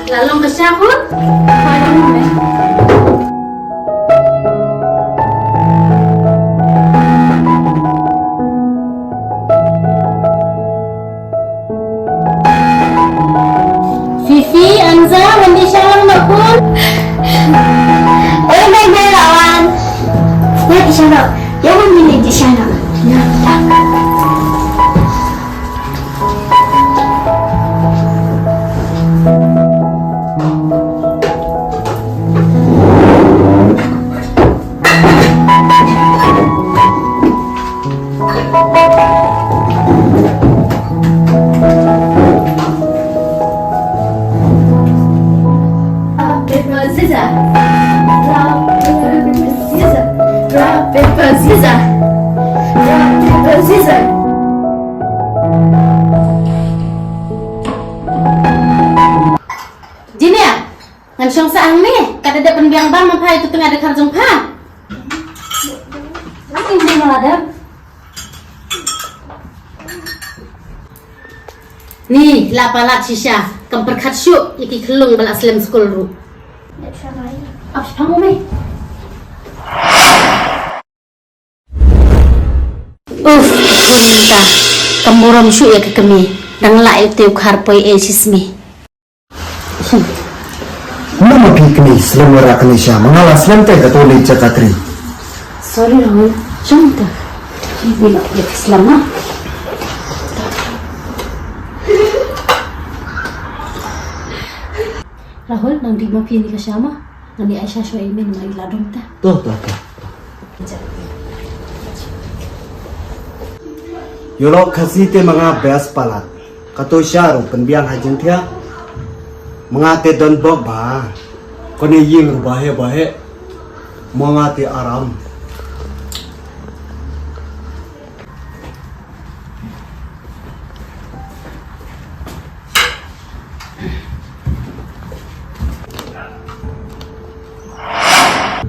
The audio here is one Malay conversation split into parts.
Lalong ke sahur? Fifi, Anza, mandi shalom makun. Oh my god, lawan. Ya, di sana. Jangan milih di sana. Ya. Jinia, ngan syong saang ni, kada ada penbiang bang mampai itu tengah ada karjong pa. Apa yang dia maladam? Ni, lapalat sisya, kamperkat syuk, iki kelung balak slam school ru. Apa kamu me? Kunta, kamburam syuk ya kekemi, dang laik teu karpoi esismi. Nama pikni selemura kenisha mengalas lantai katolik Jakatri. Sorry Rahul, contoh. Ini nak ya Islam. Rahul, nang di mapi ni kasama, nang di Aisyah show email mai ladong ta. Tuh. Yolok kasih te mga beas palat. Kato syaro penbiang hajin tia. Mengate don boba. Kone ying bahe. Mengate aram.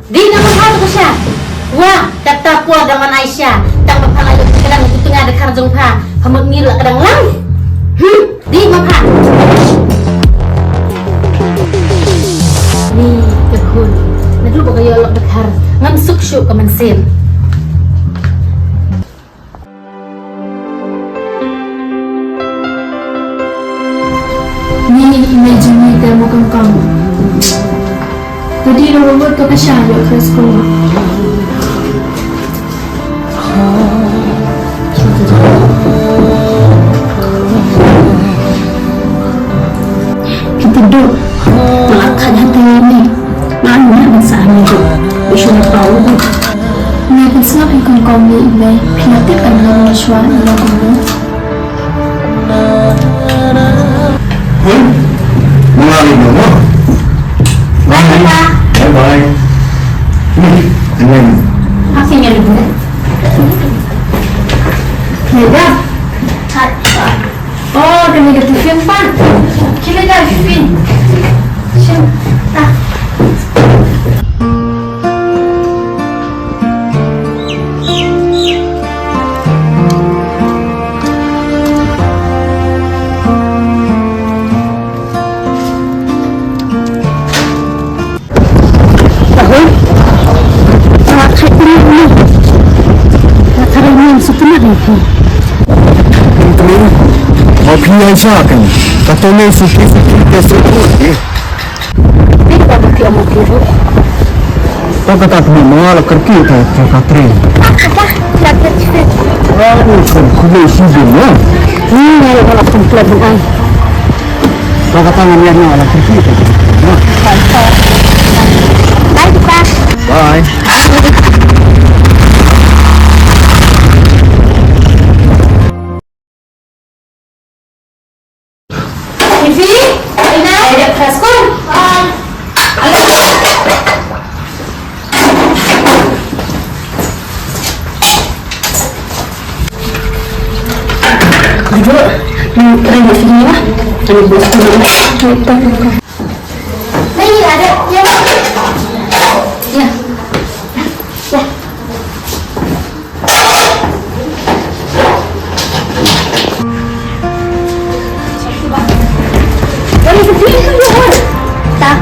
Di nama hal tu Aisyah. Wah, kata puas dengan Aisyah. Tang bapala itu kadang itu tengah ada karjong pa. Kamu ngilu kadang lang. Di mapa. Ni kekun. Nadu bagay olok dekar. Ngam sukshu kamansin. Ni imagine ni demo kamu. Jadi robot to kasya yo sa school. Kita duduk melangkah hati ini. Lalu nak saan itu. Bisa tahu. Ni bisa ikon kami ini. Pinatik ang hamaswa ila kuno. Mengalih mo. Bye. Amen. Akhirnya dulu. Heda. Oh, kami ke Tiffin pan. Kita dah Tiffin. Ini, mau pilih Aisyah kan? Katanya sikit-sikit tersebut Ini kau bukti omong kiri. kau kata mau kerja kita Katrin Apa? Lagi cerita. kubu sibuk ya Ini kalau kumpul dengan kau kata ngeliatnya ala kerja kita Baik Pak. bye Vivi, Ina, ada kaskun. Duduk, rambut sini lah. Ini bos dulu. Nih ada, ya. Ya. Ya. Boleh berdiri kan ya? Tak.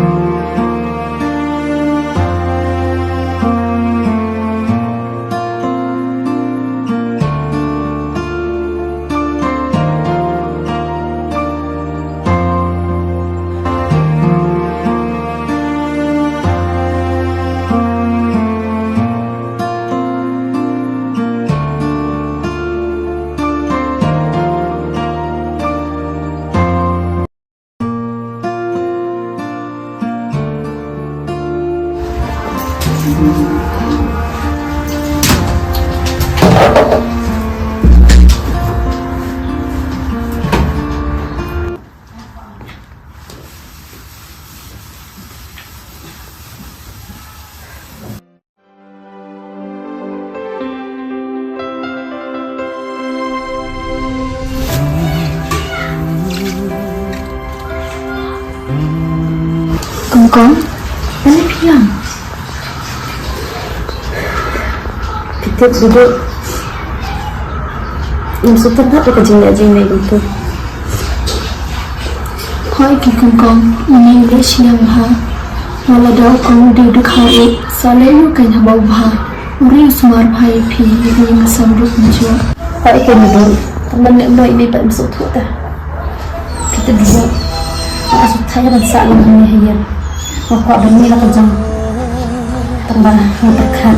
Kongkong, mana piang? Kita duduk. Yang sultan tak ada jingga-jingga gitu. Hỏi kỳ Kongkong, ini English yang ha. Wala daw kong duduk hari, selalu kan habau bah. Uri sumar bhai phi, yang samruk menjua. Hỏi cái gì teman nak baik ni tak masuk tu dah. Kita duduk. Masuk saya dan salam ini hayat. Waktu bani lah kejang. Tambah berkat.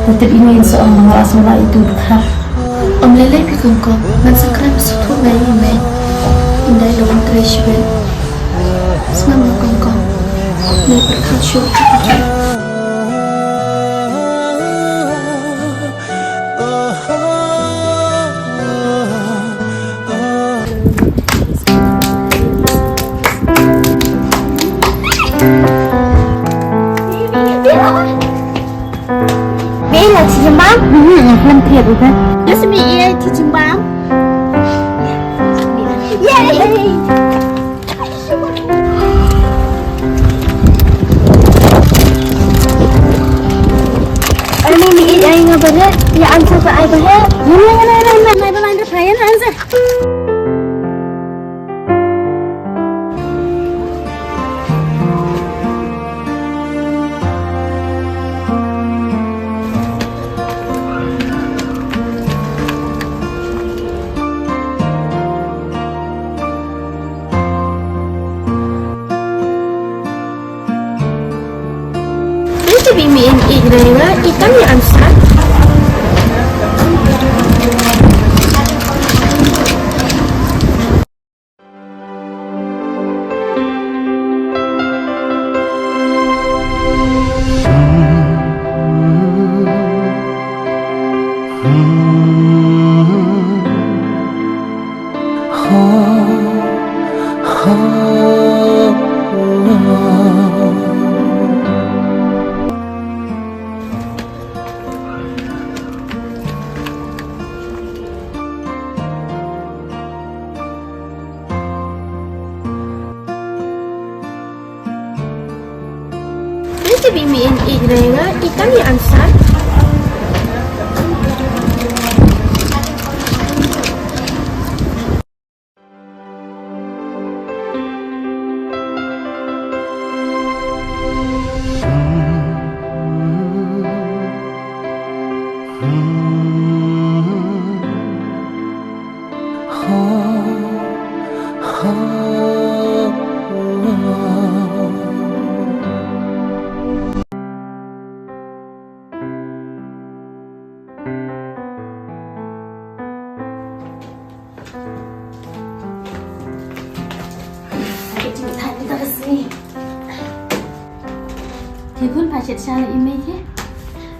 Tetap ini seorang mengalas mulai itu berkat. Om lele pi Kongkong, man sakra besutu mai mai. Indai lawan trishwe. Semua Kongkong, ni berkat syukur. Bé là chị Trâm Bám. Lâm thiệt rồi đó. Nó sẽ bị chị Trâm Bám. Ini mi ai ngabaret? Ya answer pa ai bahet? Yana mai balan ra payan answer. Bị miệng ý này á, ý tắm như ăn sát. Bị miệng ý này á, ý tắm như ăn sát. oh Thả kita ke sini. Thì pun pasien saya email ya.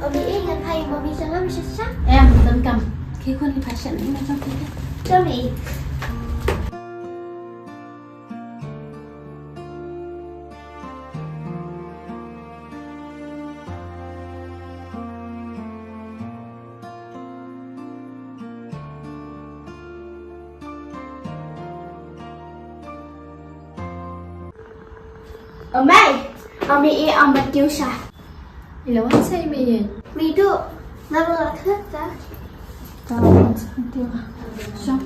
Mami ingat hai mami jangan sesat. Em tấn cầm. Khi pun di pasien email trong kia. Mami. Mami ambil kiusah. Ilawan saya email. Mi tu naruh kereta. Tahu seperti apa. So.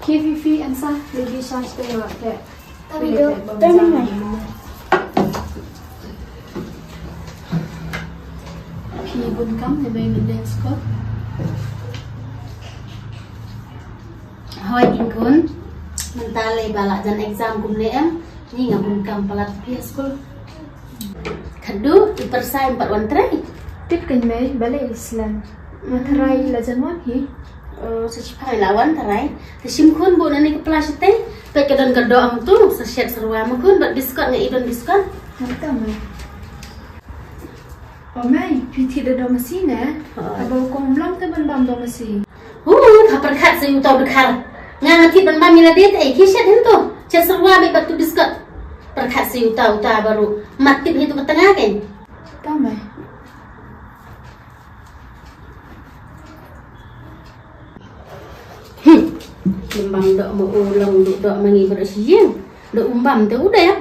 KVV and sa lagi sa stay right Mami tu terminal. Khi buồn cắm thì về mình lên Scott. Hoi ingkun, mentale balak jan exam kum em, ni ngah buồn cắm palat pia school. Kadu dipersai 4 wan trai. tip kan me balik Islam materai la janwan hi Secipai lawan tarai. Kesim kun bu nani keplas teh. Pe kedon kedo am tu sesiat serwa mukun buat diskon ngai idon diskon. Hanta mai Omai piti da domasi na abo kong blam ke ban bam domasi Kapar khat se utau dekhar. Ngati ban mami la det ai kisat hento. Cet serwa be batu diskon. Perkhat se utau baru matip itu ke tengah kan. tamai Lembang dok mau ulang dok mangi bersiang. Dok umbam tu udah ya.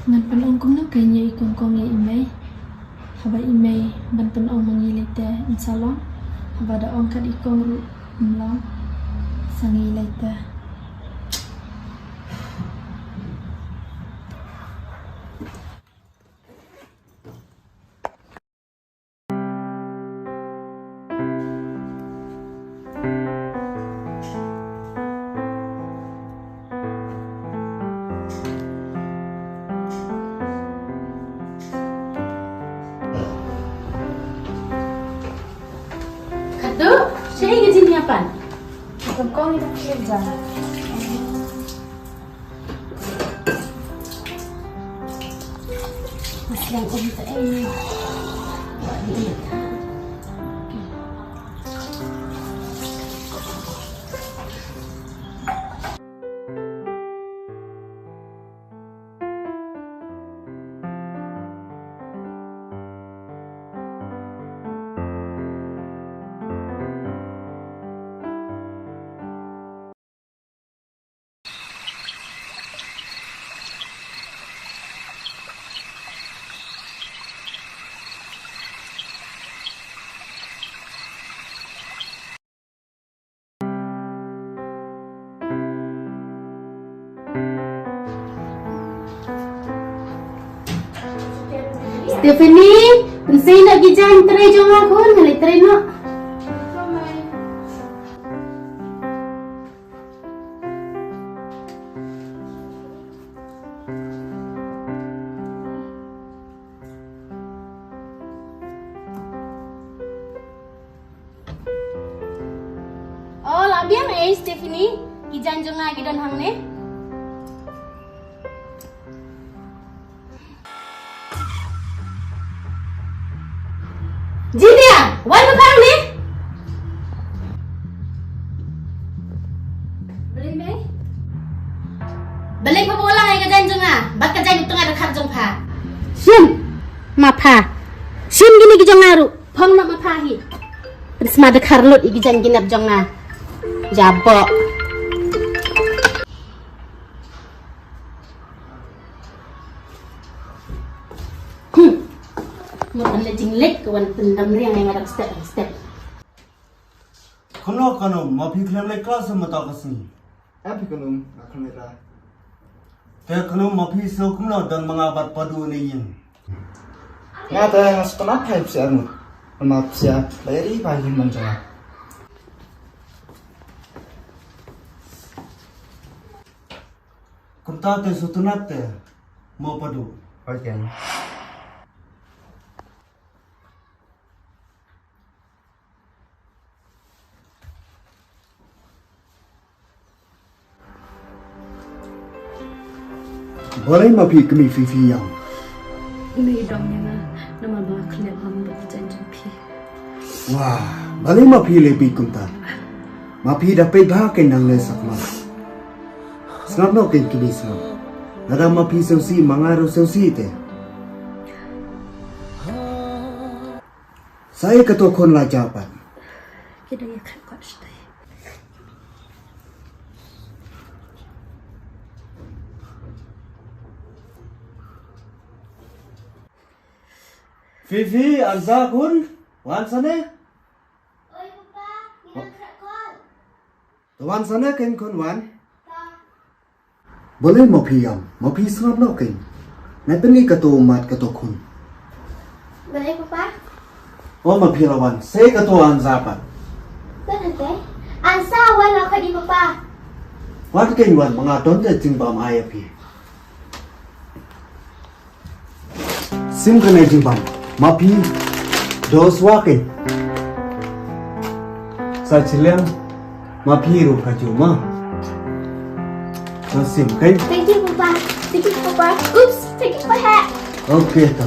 ngan penong kum na kanya ikon kong ya imai haba imai ban penong mangilite insyaallah haba da ong kan ikong ru mlang sangilite Kado, saya ingin sini apa? ikon kong ita kerja Masih yang kita ini. Buat dia. Stephanie, pensei nak pergi jalan terai jom aku, nak terai nak. Oh, lah biar Stephanie, pergi jalan jom lagi dan hang ni. Jidia, why the family? Balik mai? Balik pa pulang ay kajan jong ah. Bat kajan utang ada khar jong pha. Sim, mapha. Sim gini ki jong aru. Phom na mapha hi. Prisma de khar lut igi jan ginap jong ah. Jabok. Mutan lejing lek kawan pendam riang yang ada step. Kono kono mapi klem le kelas sama tak kesini. Apa kanum akan merah? Te kono mapi sokumno dan mengabat padu ni yin. Ngata yang sekolah kayak si Armut. Maaf siya, bayari pagi manjang. Kunta te sutunat te mau padu. Oke. Boleh mapi kami fifi yang. Ini dongnya na nama bawa kelihatan hamba berjanji pi. Wah, boleh mapi lebih kunta. Mapi dapat bahkan nang lesak mas. Sengap no ken kini sengap. Nada mapi seusi mangaru seusi te. Saya ketua kon lah jawapan. Kita ya kan kuat sudah. Fifi, Anza kun, wan sana. Oi papa, minang kerak kol. Wan sana ken kun wan. Boleh mapi yang, mapi sengap no ken. Napengi ketua umat ketua kun. Boleh papa? Oh mapi lawan, saya ketua Anza pan. Benar teh? Ansa wan lah kadi papa. Wan ken wan mengadon te jimbam ayapi. Sim kena jimbam. Mapi dos wakin. Sa chilem mapi ru kajuma. So sim kan. Thank you papa. Thank you papa. Oops, take it for hat. Okay ta.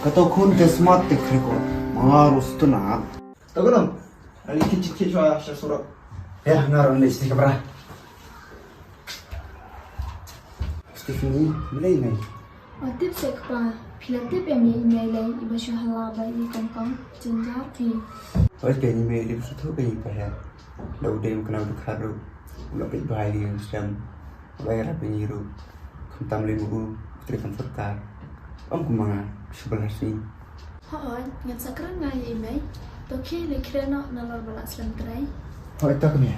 Kato kun te smart te kriko. Mangarus tu na. Tagalog. Ali kicik siya surat. Ya naron ni stik bra. Stephanie, mulai ni. Tip sekpa pila tip yang email lai iba syuhala bai kongkong jenjar ki. Oi ke ni me libu tu ke pa ya. Lau dem kana du kharu. Lau pe bai di sistem. Bai ra pe niru. Kham le mu tri kan sarkar. Om kumanga sebelah sini. Hoi, ngat sakran ngai email. Toke le krena nalor balas lam trai. Hoy tak ni.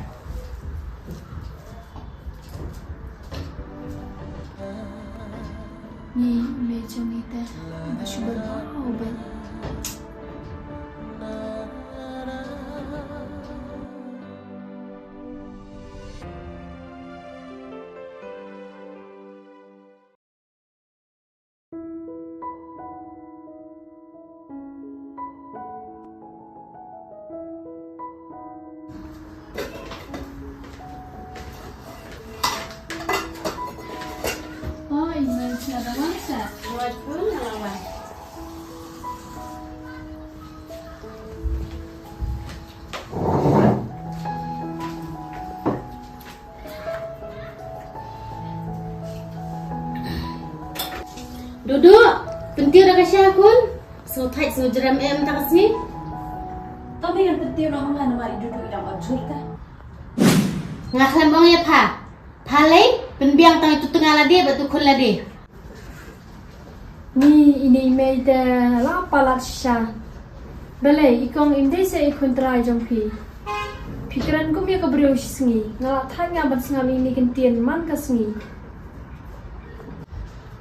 Ni me chami te iba syubal bau bai. Oh, email siapa masa? Buat pun lawan. Duduk. Penting dah kasih akun. So tight so jeram tak sini. Tapi yang penting orang mana mari duduk dalam ajur kan? Ngaklan bang ya pa. Palai penbiang tang itu tengah ladi batu kun ladi. Ni ini email te la palat sha. Bale ikong imde se ikon trai jong pi. Pikiran kum ya kebriu singi. Ngala thanga ban singam ini kentian man ka singi.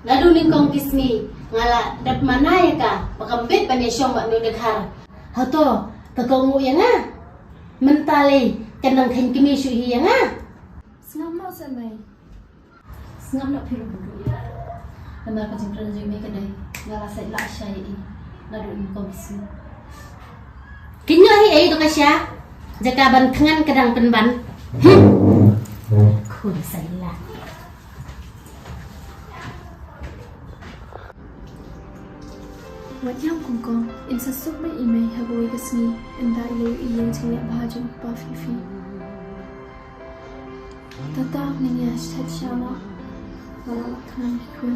Ngadu ni kong kismi. Ngala dap mana ya ka? Pakambit pa niya siyong makno dekhar. Hato, takongu ya nga. Mentale kanang khen kimi syu hi ya nga. Singam no sa mai. Sengam nak piru dulu ya. Kenal kacang kerana jemi kedai. Ngala sai la syai i. Ngadu ni kong kismi. Kinyo hi ai to kasya. Jaka ban thengan kadang penban. Khun sai la. Wajang kongkong in sasuk mai email hagoi kasni enda ile iyeng chingya bahaju pa fifi. Tata ni ya shat shama. Wala kan ku.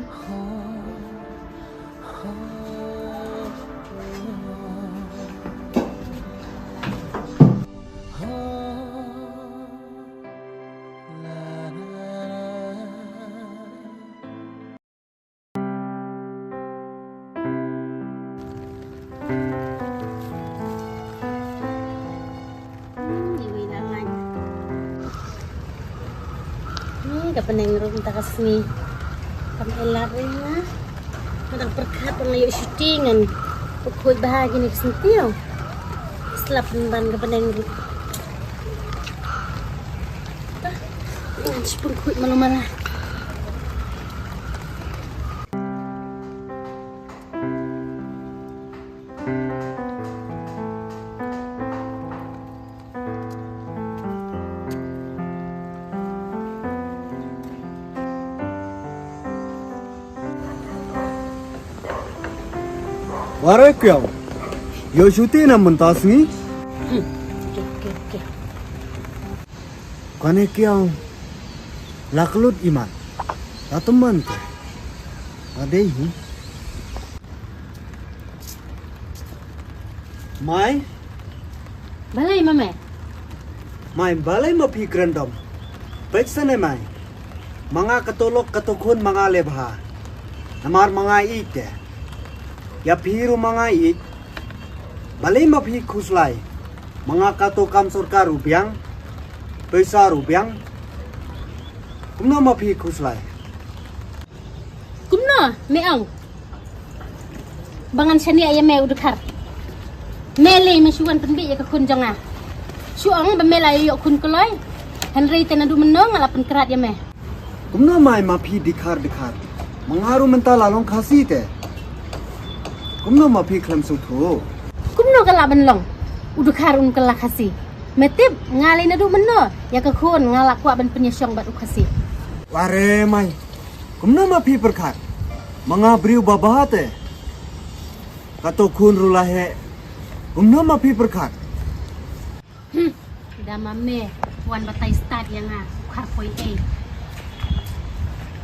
Iwi naman. Ni dapat neng rum takas ni. Kami elak rin na. Matang perkat pengayo syutingan. Pukul bahagia ni kesentil. Selap ban ke pendeng ru. Sepun kuit malam-malam. Warai kau, yo syuting nak mentas ni? Okay. Kane kau, laklut iman, teman ke? Ada ini. Mai, Balai mame. mai balai ma pikiran dom. Baik sana mai. Manga ketolok ketukun manga lebha. Namar manga ite. Ya piru manga it. Balai ma pi khuslai. Manga kato kam sarkar rupiang. Paisa rupiang. Kumna ma pi khuslai. Kumno, meang. Bangan sani ayam me udakar. Mele mesuan penbi ya kekun jonga. Suang bemela yo kun koloi. Henry tenadu menong alapan kerat ya me. Kumna mai ma pi dikar. Mangaru mental along khasi te. Kumna ma pi klam suthu. Kumno kala benlong. Udakar un kala khasi. Metip ngalai nadu meno ya kekun ngalak kwa ben penyesyong bat ukasi. Ware mai. Kumna ma pi perkat. Manga briu babahate. Kato kun rulahe. Kumna ma pi perkat. Dah mame wan batai start yang ukar poi e.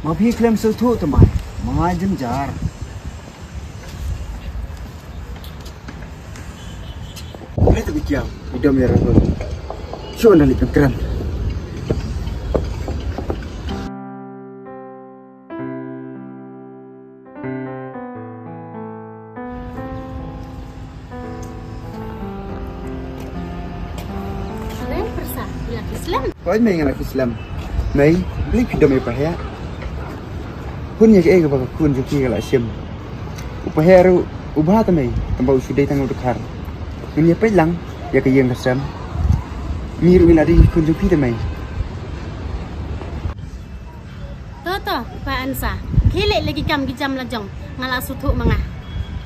Ma pi klam suthu temai. Manga jenjar. Itu bikiang. Hidup merah pun. Cuma nak lihat keren. Keren persa bilang Islam. Kau ini mengenal Islam. Mai, beli video mai pahaya. Pun ya ke baga kun juki kala sim. Upahaya ru ubah tamai, tambah usudai tang udakar. Ini apa lang? Ya ke yang kesam. Miru inadi kun juki tamai. Toto, Pak Ansa. Kelek lagi kam gijam lajong. Ngalak sutuk mangah.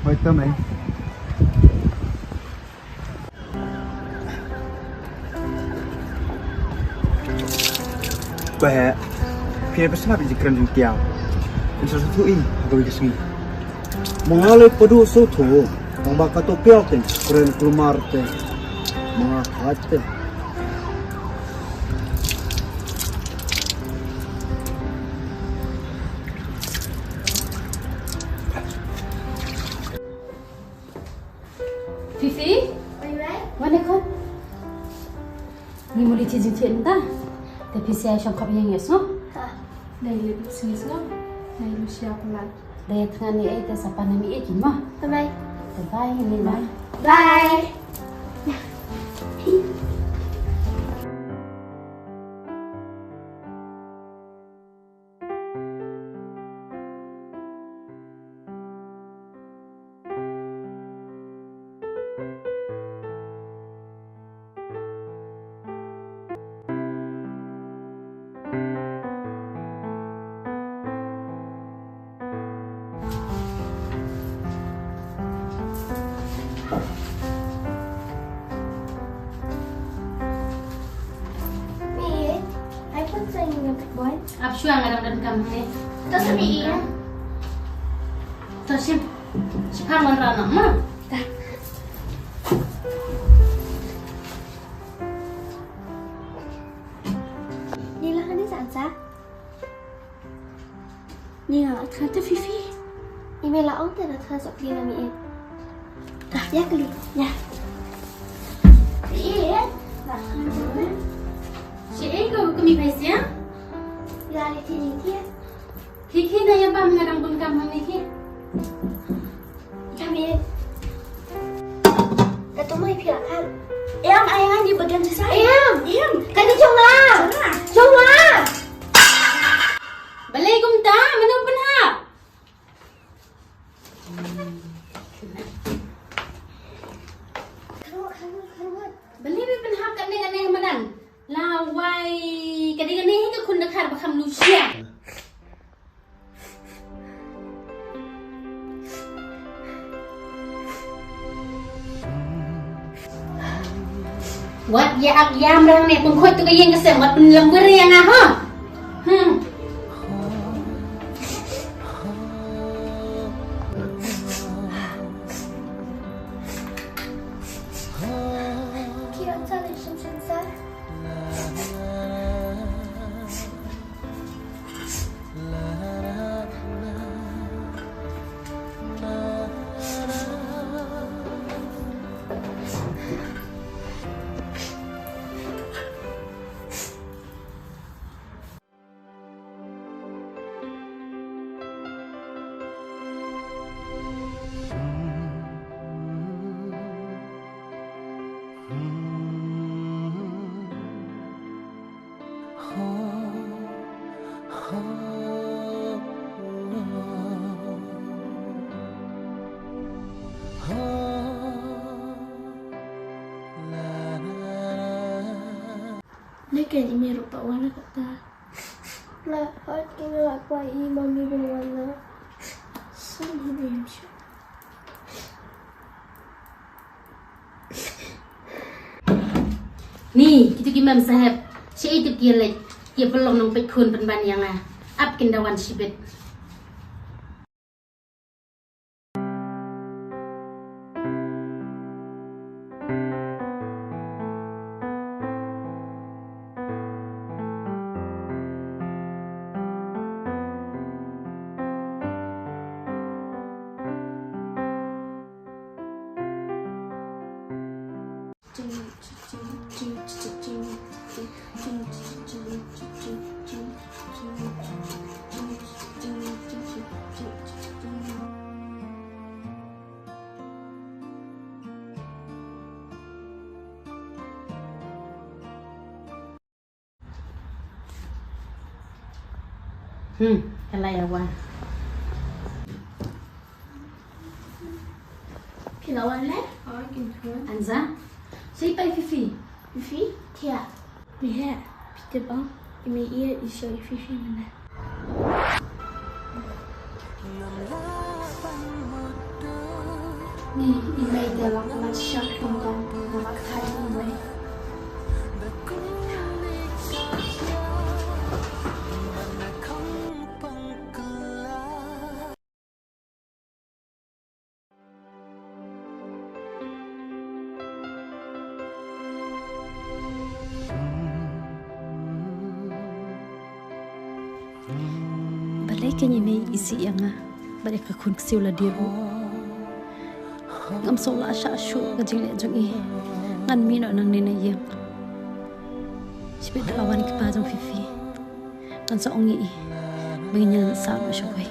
Hoi tamai. Pahaya. Pihak pesawat di keren jungkiau. Insya Allah ini agak kesini. Mangale padu suthu. Mamba kato piao te. Keren kelumar te. Manga khat te. Fifi? Mana kau? Ni muli cizin cik entah. Tapi saya syangkap yang yes, no? Đây là bị xí xó. Đây là xeo lại. Daya tengah ni eh siapa nami eh kima? Bye-bye. Bye ni lah. Bye. Apa sih yang ada dalam kamu ni? Terus ni ya. Terus siapa mana nama? Ni lah kan ni Sansa. Ni lah kata Fifi. Ini lah orang tak ada sok dia ni. Dah ya kali. Ya. Iya. Dah kan mana? Si Eko kami pasti ya? Ya ni dia. Kiki dah ya pam ngarang pun kamu ni. Kami. Kata mai pihak kan. Ayam di bagian saya. Ayam. Kan ni coba. Balai kum ta, mana pun ha? Wat ya ak yam rang ne pun khoi tu ka yeng ka sem wat pun lam wer yang ah ha. Kira cari sensor. Dia kan email rupa warna kata. Lah, hot kini apa ini mami berwarna. Sama dia macam. Ni, kita gimana sahab? Saya itu kira lek, dia belum nampak kun penban yang ah. Up kindawan sibet. Kalai awan. Kilawan leh? Oh, gitu. Anza, siapa Fifi? Fifi? Tia. Lihat, kita bang. Ini ia isu Fifi mana? Ni email dalam kelas syak tentang nama kai email. Balik kanya may isi yang ah. Balik ka kun kasiw la diro. Ngam so la asya asyo kajing le jong i. Ngan mino nang ninayang. Sipit dalawan ki pa jong Fifi. Ngan sa ongi i. Bangin sa ma siya koy.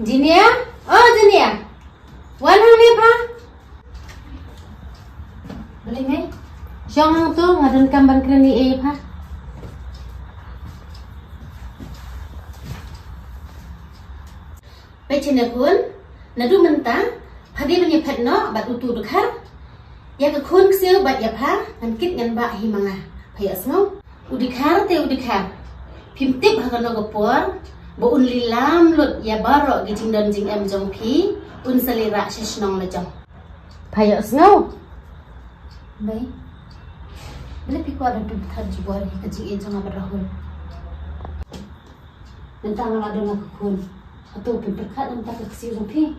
Jinia? Oh, Jinia. Walang ni pa? Balik ngay? Siyang hang tu, ngadun kamban kreni e pa? Pai chena kun, nadu mentang, phadi banya phat no, bat utu dukhar. Ya ka kun ksiu bat ya pa, ngan kit ngan ba hi manga. Pai asno, udikhar te udikhar. Phim tip ha no gopor. Bo un lilam lut ya baro gi jing don jing em jong phi un salira shishnong la jong phayo snow bai bele pi ko dan thar jibor hi ka jing e jong abarahul mentang la dong ka kun atau pun berkat entah ka ksiu jong phi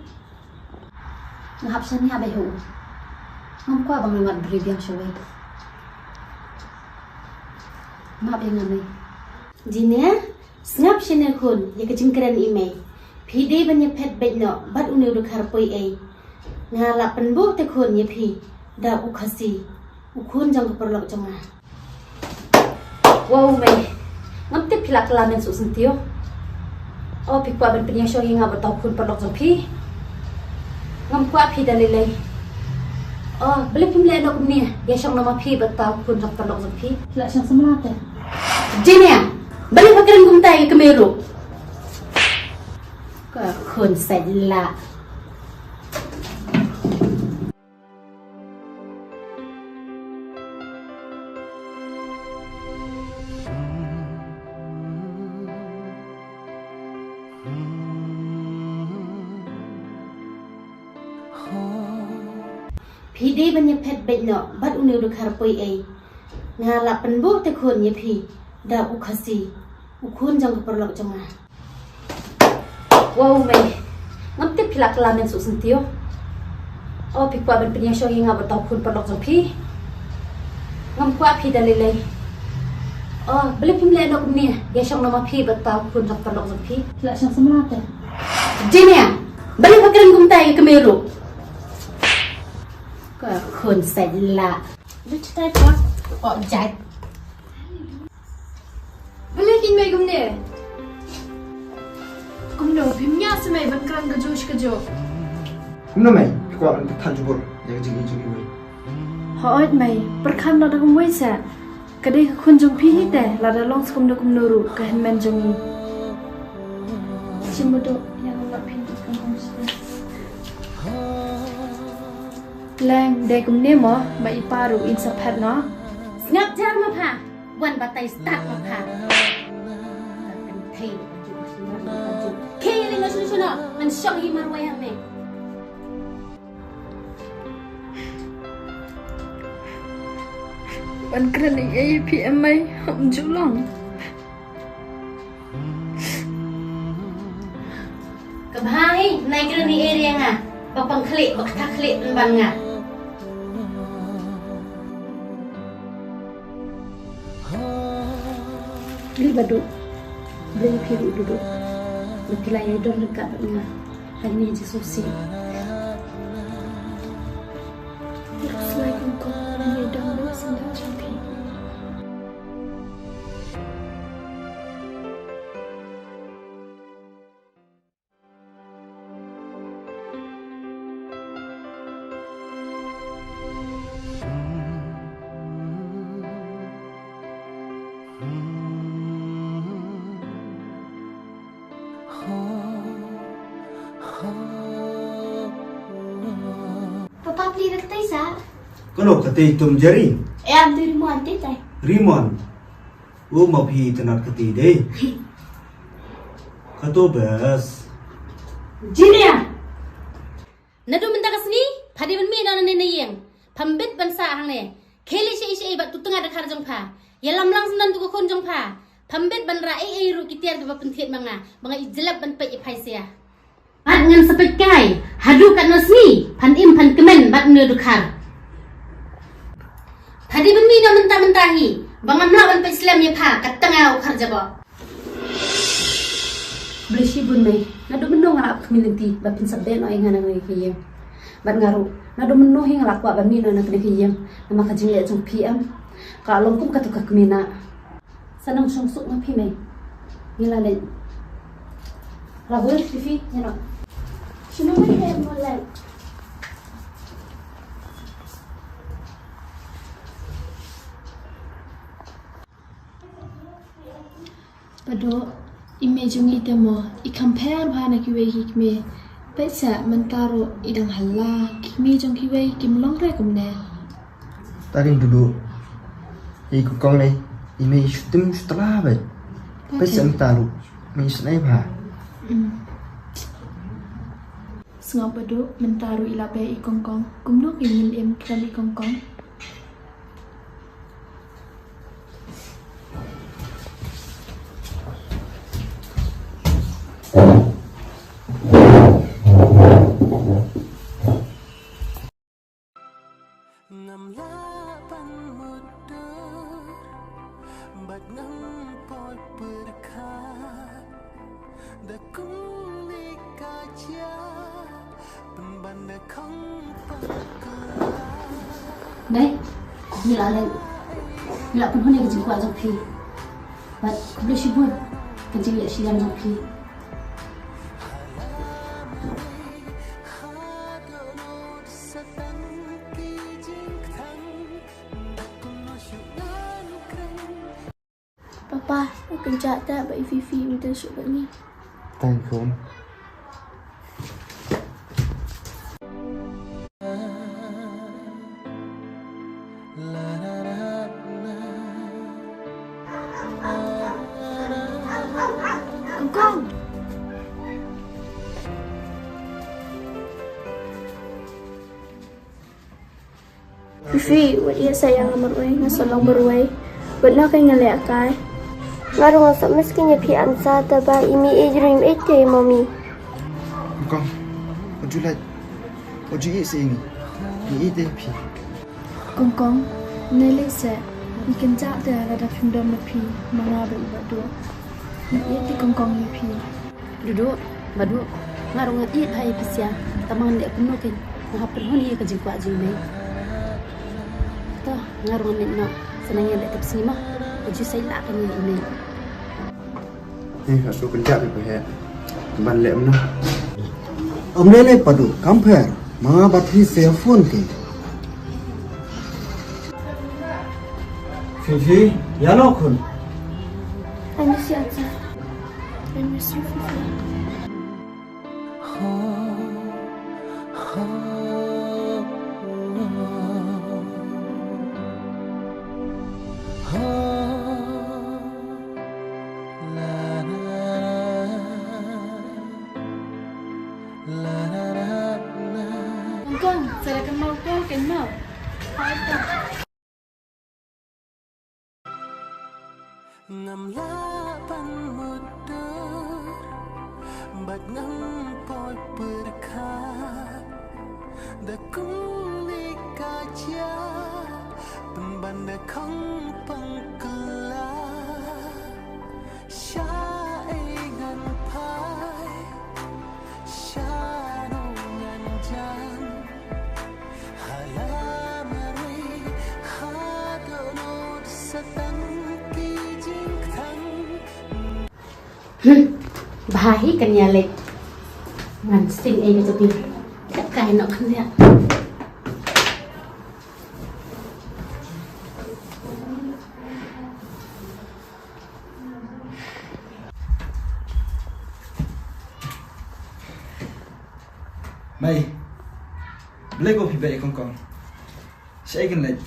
ngap sani abai hu ngam kwa bang mat bri biang shawai ma be ngamai jinya Snap channel kun ya kejengkeran email. Pide banyak pet bet no bat unu dukhar poi ai. Ngala penbu te kun ya pi da ukasi. Ukun jang keperlok jonga. Wow mai. Ngamte pilak lamen su sentio. Oh pi kwa ben penyang show hinga batau kun perlok jong pi. Ngam kwa pi dalilai. Oh beli pimle no kumni ya shong nama pi batau kun jong perlok jong pi. Lak sang semelate. Jinia. Balik pakiran kumtai ke Meru. Ke kun sedla. พี่ดีบันยเพชรเบ็ดเนาะบัดอุนิวดูคาร์ปอยเองาละเป็นบุกแต่คนยพี่ดาวอุคสีอุคุณจังกับประหลอกจังมาว้าวไม่งั้นติดพิลักลาเมนสุสันติโอพี่กว่าเป็นยังช่วยงาบตาคุณประหลอกจังพี่งั้นกว่าพี่ได้เลยbeli pemilihan dok ni ya syang nama pi betau pun tak perlu sama pi la syang semerat ya jinia beli pakiran gumtai ke meru ke khun sai la lu cetai pot jat beli kin mai gumne gumno pimnya semai bakran kejo Gimana mai? Kuat tan jubur. Yang jigi mai. Hoit mai perkan la dang wei sa kadai khun jong phi te la da long skum da kum nuru ka hen men jong ni chimudo yang la phin kan kom sa lang de kum ne mo ba iparu in sa phat no ngap jar ma pha wan batai start ma pha kan thei ke ni no sunu man syang hi mar waya me ban kran ai APM mai hom julong kabhai nai kran ni area nga bapang klik bak thak klik ban nga beli badu beli piru duduk betul ya don dekat nga hari ni je sosial looks like unko ni dang lo senda champi Papa beli rektai sa? Kalau kati tum jari Am tu rumah ante tai. Rimon mau pi tenat kati deh Kato bes jinia nadu minta kasni phadi ban mi na ne yeng phambet ban sa hang ne kheli she bat tu tunga dakhar jong pha yalam lang san tu ko kon jong pha phambet ban ra ai ru kitiar ke bapen thiet manga banga ijelap ban pe phai sia bat ngan sepet kai hadu kan nasni phan im phan kemen bat ne dakhar phadi ban mi na menta hi banga mla ban pe islam ye pha kat tanga khar jabo beli bun mai nadu meno ngarap community bat pin sabde no ingana ngai kiyem bat ngaru nadu meno hing ngarap wa ban mi no nak kiyem nama ka jingle jong PM ka long kum ka tu ka kmina sanang song suk ma phi mai ngila le rahul fifi no Sino ba ni mo lang? Pado image ng ite mo i-compare ba na kiwe kikme pesa mentaro idang hala kikme jong kiwe kimlong re kumne Taring dulu. Ikut kong ni. Ini syuting setelah bet. Pesam tahu. Misnai bah. Sengaw pado mentaro ilabe ikongkong kumno kimil em kran ikongkong đấy ngila pun hone ke kwa jong phi bat kubli shibun ke jingle shiam jong phi Papa, aku jatuh by Fifi untuk syuk ni. Thank you. Kongkong. Fifi, wat iya sayang amarway, ngasolong berway. Wat na kay ngaliakay. Ngaro nga sa miskin niya pi ansa taba imi dream kay mommy. Kong, oju lai. Oju i se ini. Ni ite pi. Kong kong, nele se, ikan cak dah ada film lepi, mana berdua. Nak ia ti kong kong lepi. Duduk, badu, ngarung ngat hai pisya, tamang dek penuh kan, ngah perhuni ke jengkwa jimai. Toh, ngarung nek nak, senangnya dek tepsi mah, uju saya lah kan ini. Asu kerja di pihak Ban lek mana Omne ne padu compare mga bathi cell phone ke. Fifi, yano kun. I miss you, Atsa. I miss you, Fifi. Kong kong, saya akan mau kau kan mau. Ngam lapan mudur Bat ngam poi berkat Dakung likaja Pembanda kong pengkela Syaingan pai Syarungan jan Halamari Hadonod setang Bahi kan ya lek ngan sing ai ke tepi tak kai nok kan ya Mai. Beli ko pi baik kong. Saya kan lagi.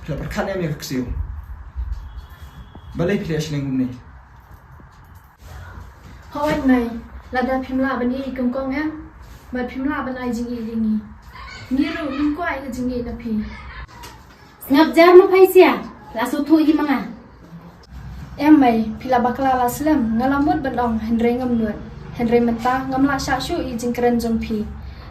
Bila perkan yang kecil. Balai pilih asing ni. Hoi mai, lada pimla bani kong kong em, bat pimla banai jingi lingi. Niru ingkwai ke jingi napi. ngap jar ma phaisia lasu thu hi manga Em mai, pila bakla la slam, ngalamut bandong Henry ngam nuat. Henry mentah ngam la syashu i jingkeren jongpi.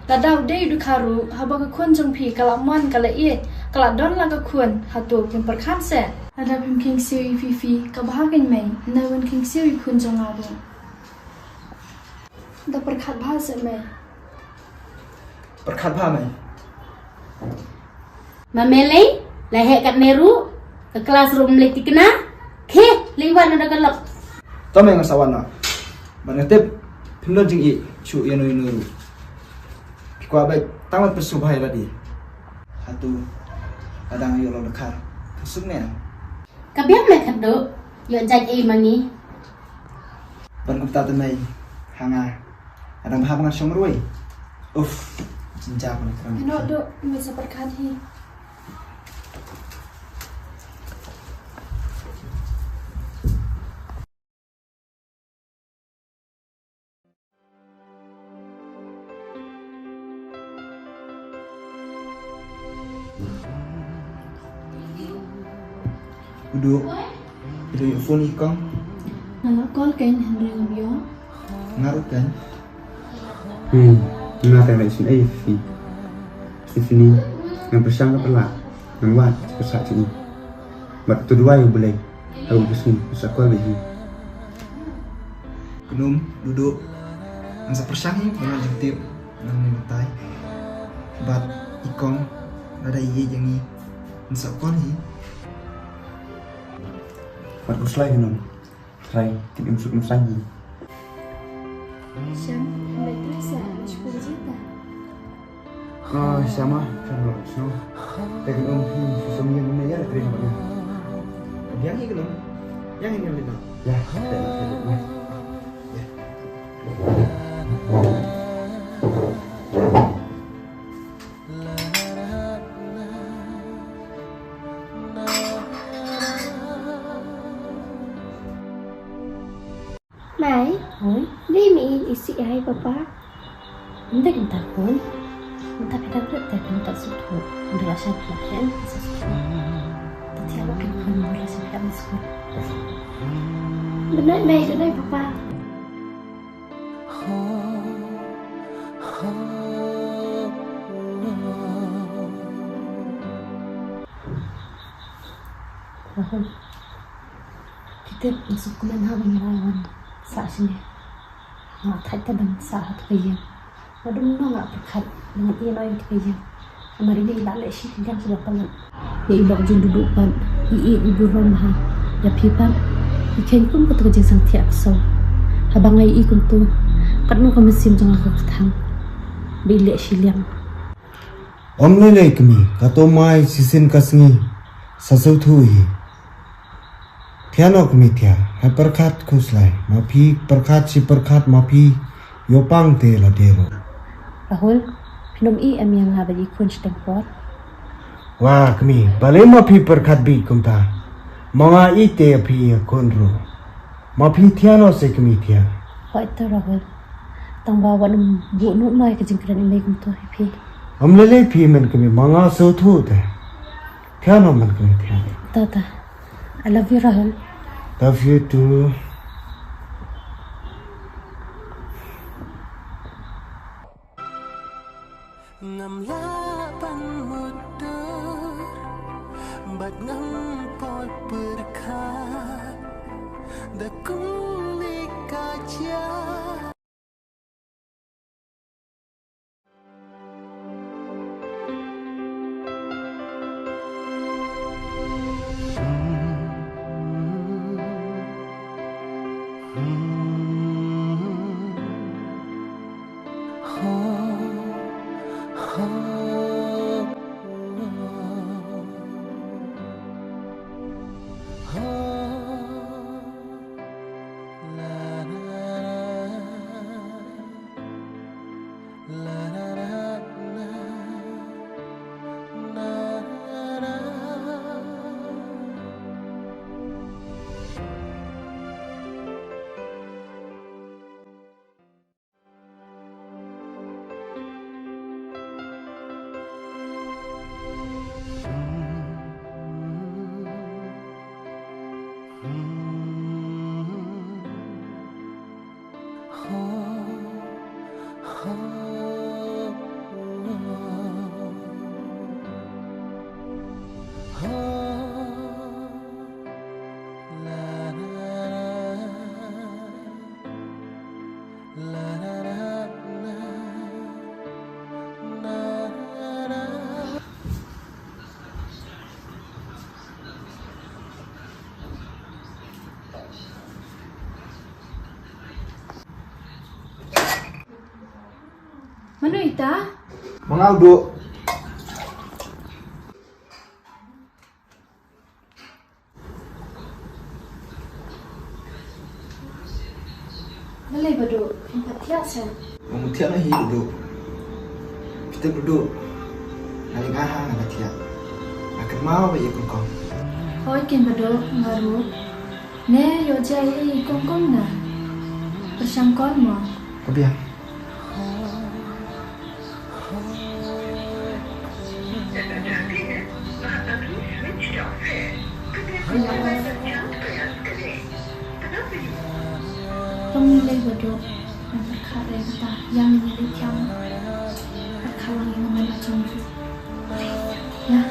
Ladau day du karu, haba ke kun jongpi kala mon kala ie, kala don la ke kun, hatu pim perkan se. Ada pim king siri fifi, kabahagan mai, nawan king siri kun jong abu. Da perkat bahasa mai. Perkat ba mai. mamelei lahe kat neru ke classroom le tikna ke liwan ada galap Tama yang sawan na. Manatip pimlo jing i chu yano yunuru. Pikwa baik tamat persubhay ladi. Hatu adang yolo lekar. Kesungnya. kabiam le kado yo jaj e mangi Ban kupta tanay hanga. Adang bahab ngat syomruy. Uff. Cinca ko na kerang. Ano do, may sa perkat hi. Duduk. Duduk yung phone ikong. Nala call kan Henry ngam yo. Ngarut kan. Nga tayo na isin ay Fifi Fifi ni Nga persyang ka pala Nga wat Kesak sini Mat tu dua yang boleh Aku kesini Kesak lagi Kenum duduk. Ang sa persyangi dengan jentip nang nimatay. Bat ikong ada iye jangi. Ang sa kon hi. Mat kuslay kenum Try Kim imsuk imsangi Syam, may terasa, syukur jita. Sama Sama Snow Tapi Susum yang mana ya Terima kasih Yang hi kenum. Yang ini lina. Ya Ya Mai, hoi di mi isi ai papa. ndak entar pun Tapi dah berat kan tak suatu. Udah rasa pelatihan sesuatu. Tapi apa kan pun rasa pelatihan sesuatu. Benar baik benar papa. Rahul, kita masuk kuliah habang lawan saat sini. Thay teman saat kerja. Waduh, nggak berkat dengan ia lain kerja. Kemarin ini balik sih yang sudah pengen. Ya ibak jun duduk pan, ibu rumah. Ya pipan, ikan pun bekerja sang tiap so. Habang ai ikun tu, kadang kami sim jangan ketang. Bilik siliang. Om lele kami, kato mai sisin kasngi, sasau thui. Tiano kami tia, hai perkat kuslai, mapi perkat si perkat mapi, yopang te la dero. Rahul, minum am yang habis ikun setengkor. Wah kami, balik mapi perkat bi kumta. Mga ite api konro. Mapi tiano se kami tia. Hoi tu Rahul, tang bawa bu nuk mai ke jengkeran ini kumtu happy. Om lele pi men kami mga so thu te. Tiano men kami tia. Tata, I love you Rahul. Love you too. Ngam lapan mudur Bat ngam pot berkat Da kulik kaca Mana ita? Mga udo. Malay badu, empat sen. Memutia na hi udo. Kita duduk. Naling aha na batia. Akan mau ba ikon kong. Hoi ken badu ngaru. Ne yo jai kong na. Bersangkon mo. Kebiang. Pemilih bodoh yang berkarya kita yang miliknya berkalang yang macam itu ya.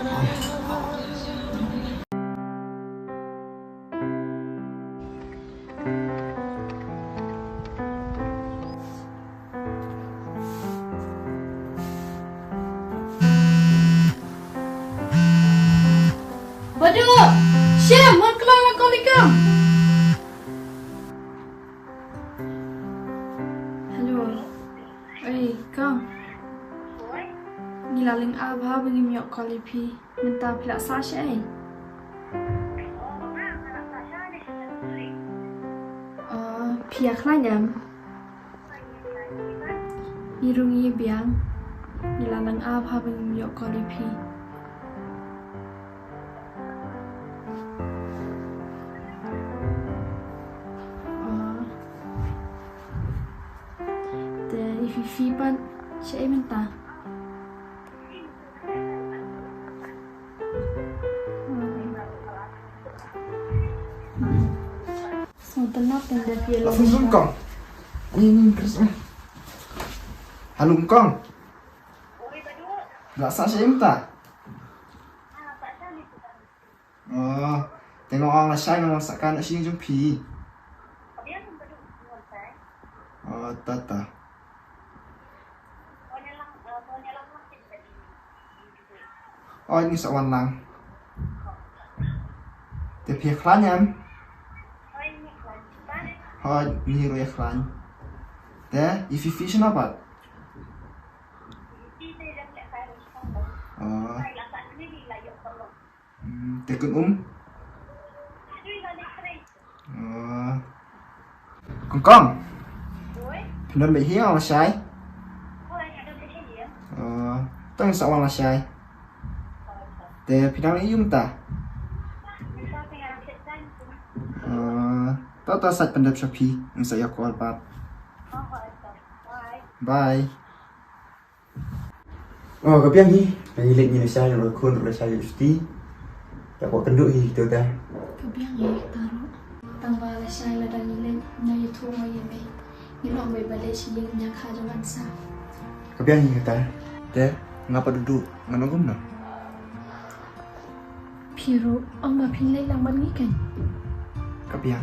Bodoh, Syam, mau keluar kau likam. Kang, nilaling abha bagi miok kalipi, minta pilak sasha pihak lain irungi biang nilalang abha bagi miok kalipi. Ifipan siya minta Sebentar pindah dia Langsung zoom kong. Ini terus. Halo kong. Nggak sah saya minta. Oh, tengok orang saya nak masakkan nak sini jumpi. Oh, tata. Oh, ini seorang lang. Dia pihak lain. Oh, ini royak lain. Dia, ifi apa? Oh. Tekun Oh. Kong. Pindah bị hiếu là sai. Tao sợ là sai. Để pindah lấy dùng ta. Tao sạch pindah Shopee, ang saya call back. Bye. Oh, kapiang hi. Nangilit ni saya nak kun oleh saya justi. Tak buat kenduk hi kita dah. Kabiang ya taruh. Tambah lah saya lah dan nilai na YouTube mau ya me. Ni nak boleh balik sih yang nyak haja wansa. Kapiang hi kata. Dah, ngapa duduk? Ngano gumna? Piru, amma pilih lang man kan? Kapiang.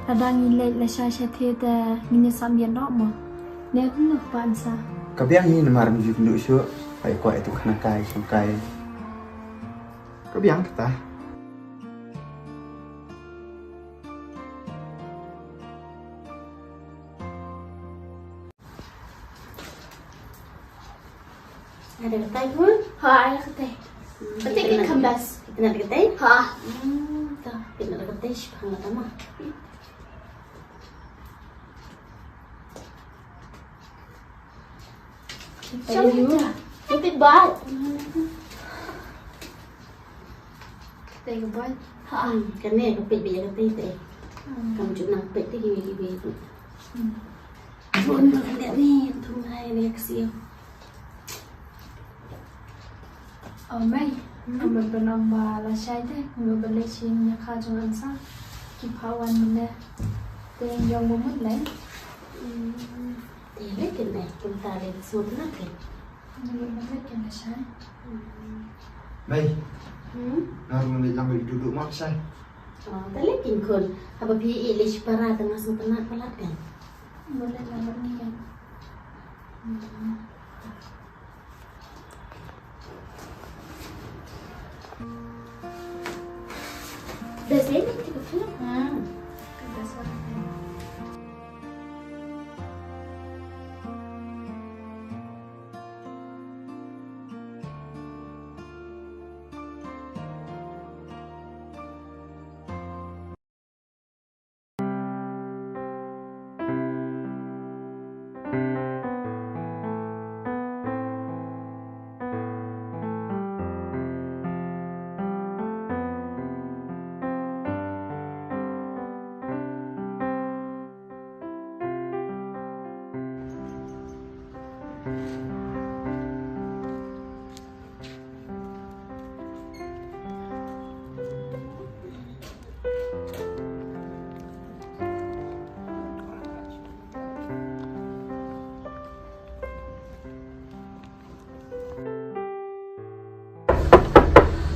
Ada nilai lah saya tiada minyak sambian dok mo. Ni aku nak wansa. Kapiang hi namar menuju kenduk syuk. Baik kuat itu kena kai sungkai. Kapiang kata. Ada ketai pun? Ha, ayah kata. Kata kita kembas. Kita nak ketai? Ha. Tak, kita nak ketai sepang lama. Siapa you? Kita buat. Kita yang buat. Kan ni aku pet biar ketai teh. Kamu cuma nak pet teh gini tu. Pun nak lihat ni, tu mulai dia kesiu. Mai, amma penambah lah saya deh. Nggak balik sih nyak haja wansa. Kipawan mana? Teng yang momot lain. Dia lagi ni, pun tak ada semua nak kan? Nggak balik kan lah saya. Baik. Naruh ni lambat duduk mak saya. Oh, tak lagi kon. Apa pi ilis para tengah sempat pelat kan? Boleh lah ni kan. Dah saya nak cukup tu. Kita suara.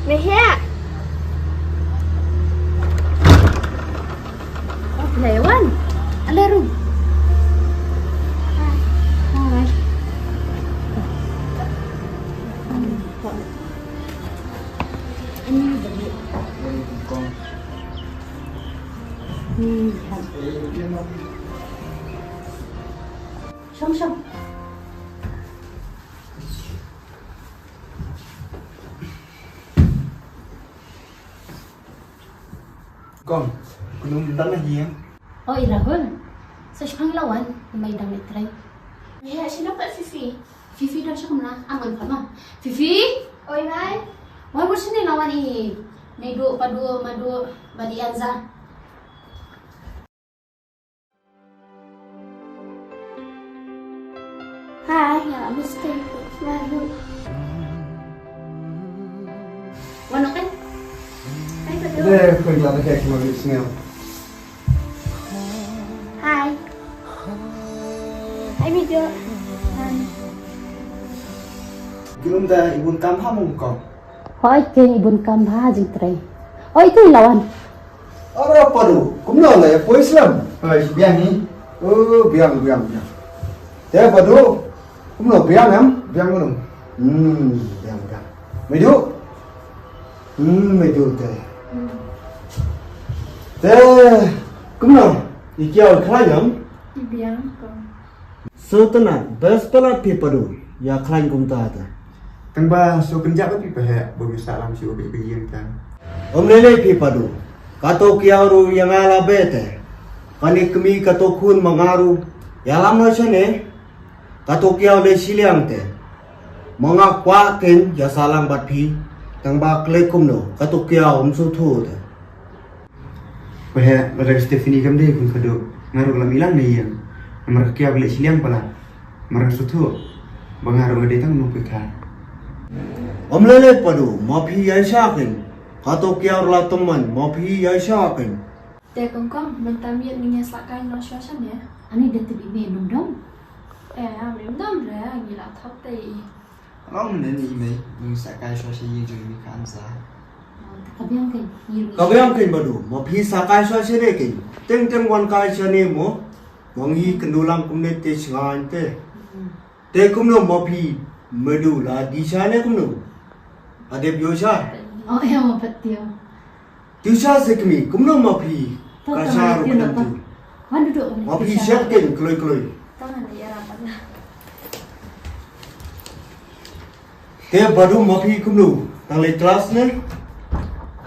Mehia. Oh, Lewan. Alaru. Hai. Ini beli. Kong. Som. Kong, kunung bentar lagi ya. Oh, Irahul. Sa sipang lawan, may damit try. Ya, sino pa Fifi? Fifi daw siya kumna. Aman ka ma. Fifi? Oi, Nay. Why mo sini lawan ni? May do padu madu badian za. Hai, ya mesti. Lalu. Wano kan? Ay, Deh, pergi lah kayak gimana Ismail. Hai. Hai video. Belum dah ibu kam hamung kau. Hỏi kênh ibun kam ha jing tray. Oi tu lawan. Ada apa tu? Kumna lah ya, polis Islam. Biang ni. Oh, biang. Teh apa tu? Kumna biang am? Biang mana? Biang. Medu? Medu teh. Teh, kumna? Ikiau klan am? Biang kong. Setenar, best pala pipadu. Ya klan kumta ada. Tang ba so kenjak ba pi pahak bumi salam si obi piyeng tan. Om lele pipadu. Kato kiauru yang ala bete. Kani kemi kato kun mangaru. Ya lama sene. Kato kiau le siliang te. Mga kwakin ya salang bat pi. Tang ba kle kumno. Kato kiau om sutu te. Pahak pada Stephanie kam deh kun kado. Ngaru lam ilang ni yang. Namar kia beli siliang pala. Marang sutu. Bangaru ade tang no pika. Om lele padu. Mapi ya syakin. Kato kiau la teman. Mapi ya syakin. Teh kong bentar miet niya sakai no shoshan ya. Ani dah tebi minum dong. Amrim dam re gila thot tei. Long nên đi mấy, mình sẽ cài cho chị nhìn mình khán giả. Kabiang kênh. Kabayang kin badu. Mapi sakai sya sene kin. Teng wan kai sene mo. Mangi kendulang kumne te singan te. Te kumno mapi medu la di sana kumno. Ade biosha. Oh ya mau betul. Tisha sekmi kumno mapi. Kasar penentu. Mana duduk? Mapi siap kin kloi. Tangan dia rapat lah. Te badu mapi kumno. Tang le kelas ne.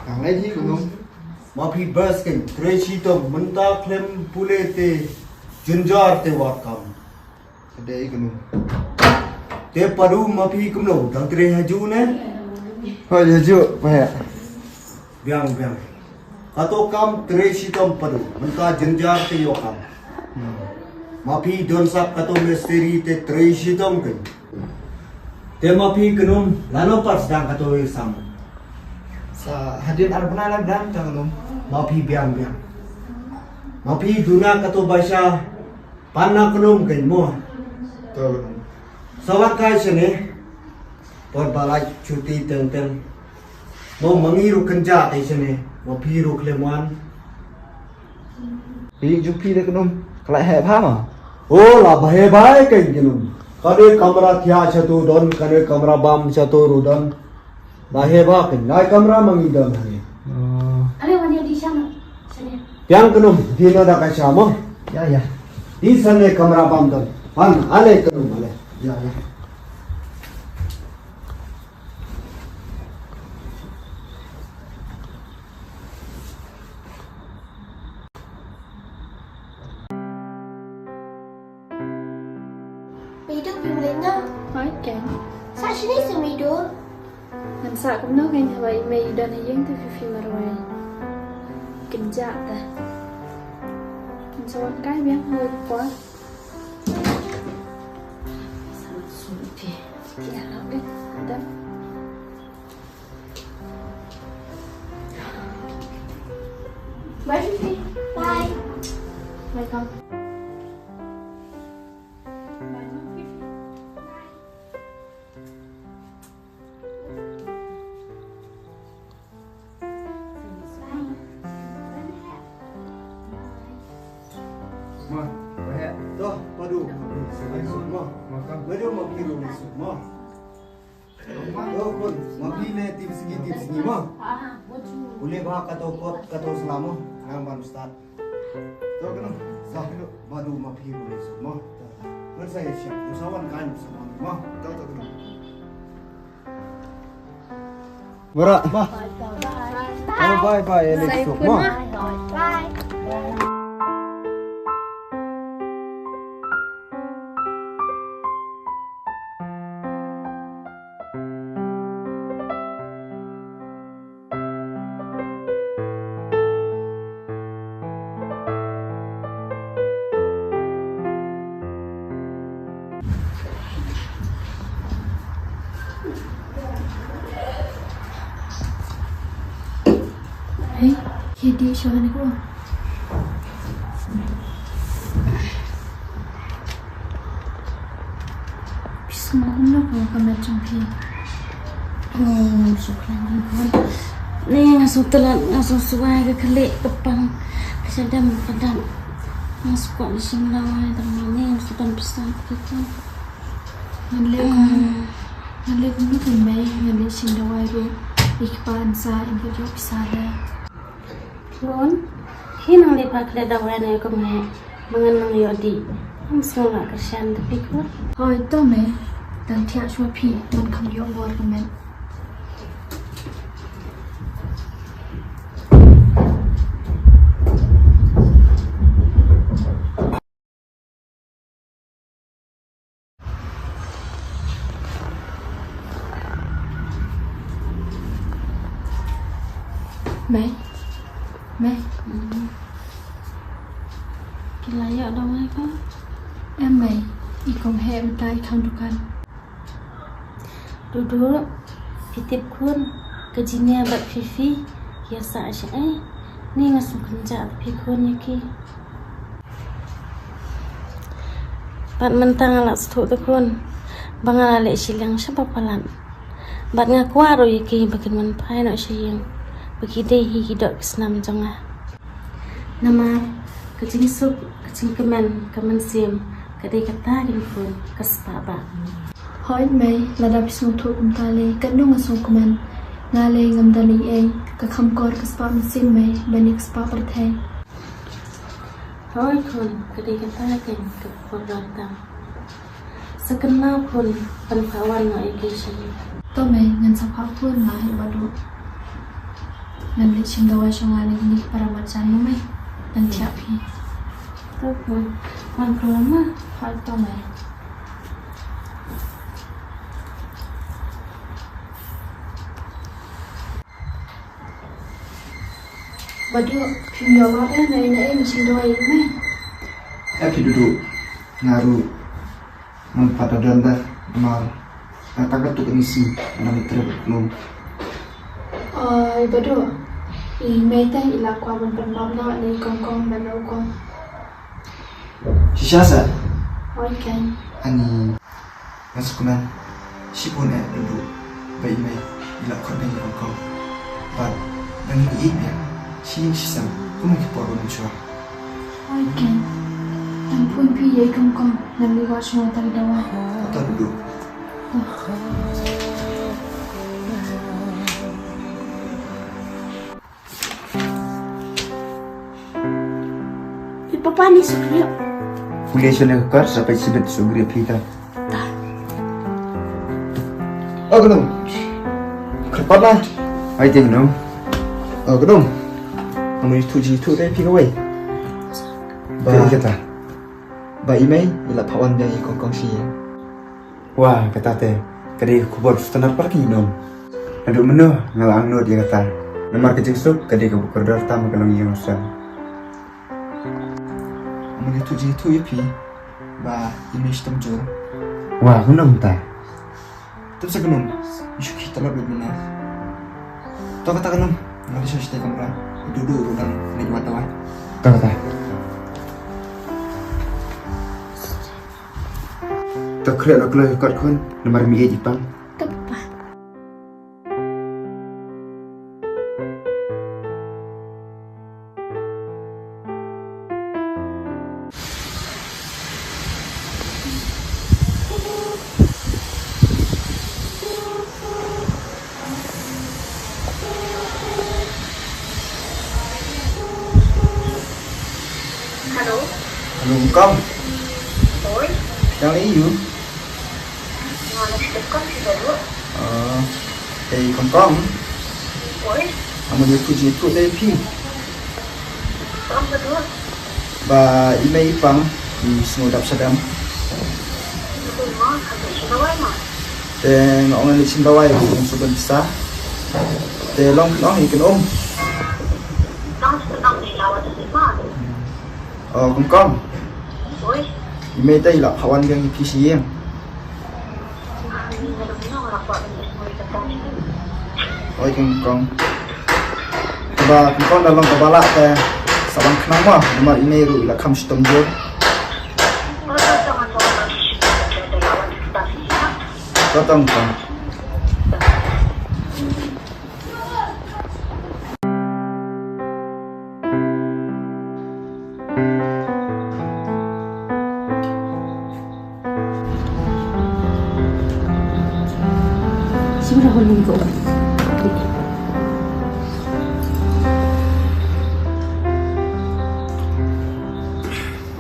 Thằng lấy gì cũng không? Mapi bas kin. Trechi to menta klem pule te. Junjar te wakam. Đây cũng không. Te padu mapi kumno. Tang tre haju ne. Thôi giờ chưa, phải. Biang. Kato kam trechi tom padu. Menta junjar te wakam. Mapi don sap kato misteri te trechi tom kin. Te mapi kenum lano pas dang kato sam. Sa hadir ada pernah lah dan jangan không? Mapi biang. Mapi duna kato basha panna kenum kin mo. Tôi không. Sawat kai sene por balai cuti teng. Mo mangiru kenja te sene. Mapi ru kleman. Đi chụp phim đấy cũng không? Lại hệ pháp à? Oh la bahe bahe kin kenum. Kane kamera thya chatu don kane kamera bam chatu rudan. Bahe ba kin nai kamera mangi don hani. Ada mana di sana? Sana. Yang kenum dino da ka shamo. Ya. Di sane kamera bam don. Han ale kenum ale. Ya. Midu pimlena. Hỏi kèn. Sa sini si Midu. Ngân sa cũng nói ngay vậy mày đơn hay dân từ phi mà rồi. Kinh dạ ta. Kinh sao cái biếng hơi quá. Supi. Dạ lắm đấy. Đó. Bye Fifi. Bye. Mày con. Mà, phải. Dah padu. Sampai semua. Makan. Medu mapi ru semua. Oh pun mapi ne tip segi mah. Boleh bah kato kot kato selama nang ban ustad. Tôi cũng không. Sah madu mapi ru semua. Ngan saya siap. Usahawan kan semua mah. Tôi cũng không. Berat. Bah. Bye. Alex. Say pun Mah. mah. Bye. Hey, Kedi siya ni ko. Bisa makan apa kami cumpi? Syukran pun. Ni ngasuh telat, ngasuh suai ke kelik kepang. Kesadam kadang. Ngasuh kuat di sini lawai teman ni sudah bisa kita. Nalek ni tu mai nalek sindawai ru. Ikhwan sa ingkar jauh pisah. Pun, hinang lepak le dawai na ko me. Mengenang yodi. Ang semua kerjaan tapi ko. Hoi to mai. Dan tiap cuma pi man kam yo bor kemen. Mẹ Kila ya dawai ko. em mày đi cùng hè bên tay không được ăn Duduk fitip kun kejinya bat fifi ya sa syai ni ngasuh kerja tapi kun yaki bat mentang alat stu tu kun bangal ale silang siapa palan bat ngaku aro yaki bagian manpai nak syang bagi deh hidok senam jangah nama kecing sup kecing kemen sim kadai kata gin kun kaspaba hỏi mày là đạp xuống thuộc ta lê cất nung ở xuống của mình nga lê ngầm đàn ý ấy cả không có cái spot mình xin mày bên cái spot ở thế hỏi kun kadai kata gin ke prodam sekenal kun penkawan no education to mày ngân sắp học luôn mà hiểu bao đủ ngân lịch trình đầu cho nga lê đi para macam nó mày dan tiap hi tu kun man kelama hỏi to mày Badu, film apa na mesin doa ini? Eki duduk ngaru pada danda mal katakan tu isi nama terbelum Badu, ini teh ilah kuaman penam na ni kong dan kong. Sisa Okay. ani ngasukunan sipun duduk baik mai ilak korban kong bad dan ini ya sisa kumang kiporo nchua Okay. Ampun piye kong dan liwat semua tadi dawa. atau duduk Papa ni sukriyo. Kuliah sana kekar sampai sedut sugri kita. oh gedung kepat lah Hai ting dong. oh gedung kamu itu deh pergi away Ba kata. ba email ilak pawan yang kong si Wah kata teh. Kadi kubur standar parking dong. Aduk menu ngalang nur dia kata. Nomor kecil sup kadi kebukur daftar makan yang usah. kamu itu ya pi ba email sistem jor Wah kunam tak. Tapi saya kenum, isu kita lah benar. Tahu kata kenum, nggak bisa cerita kamera, duduk dan nikmat tawa. Tak kata. Tak kira nak keluar kat kun nomor mi Jepang. Tepat. Halo Kong. Oi, Yang liu. mana dekat sih dulu? Kong. Oi, Kamu itu deh pi. kamu berdua Ba email ipang di semudap sedam. itu mah agak sudah mah. Dan orang licin bawah yang sudah bisa. Dan long ikan Nang sedang dilawat di mana? Kong. Oi, Email tadi lah kawan yang PC yang. ini benar-benar orang kuat ini semua di depan ini. Kong. Aba kau dalam kepala teh saban kenapa nomor ini ru ila kam stom jor. Kotong kan. Siguro ako linggo.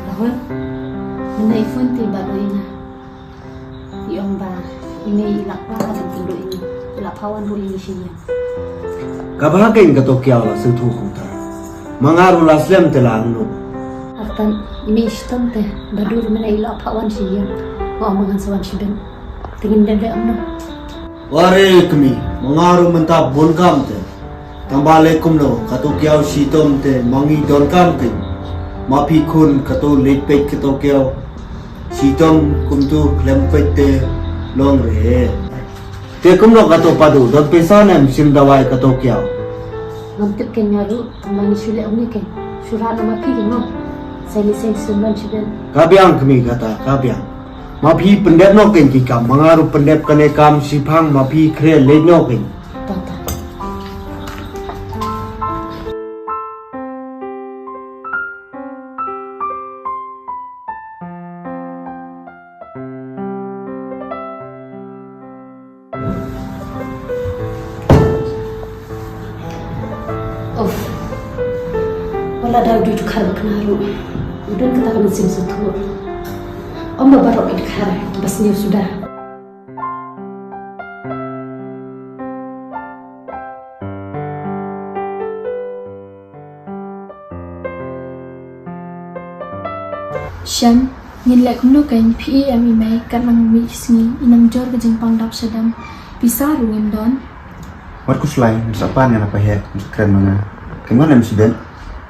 Rahul, mana iPhone tiba ina. Yung ba, ini ilak pa ka ng pindo ini. Ilak pawan ro ini siya. Kabahagin ka to kiyaw la sutu kuta. Mga rulasem telang no. Artan, ini istom teh, badur mana ilak pawan siya. Mga sawan siya. Tingin dede amno. Ware kami, mga rumenta bonkam te. Tambale kumno, kato kiyaw sitom te, mangi donkam kin. Mapi kun kato letpek kato kiyaw. Sitom kumtu klempet te long re. Te kumno kato padu, dot pesanem simdawai kato kiyaw. Ngamtip ke nyaru, tamani sule omni ke. Surana mapi ke no. Saya sundan siya. Kabyang kami kata, kabyang. Mapi pendep no ken kikam, mangaru pendep kane kam sipang mapi kre let no ken. Tata. Oh, wala daw dito karang kenalo. Udah kita kan sim satu. Om baru idkar, bas niyo sudah. Syam, nhìn lại cũng lúc cảnh PEM email cắt bằng mỹ sngi inam jor ke jengpang dap sedam bisa rungin don. Wat ku selain sapan yang apa ya keren mana. Kemana mesti ben?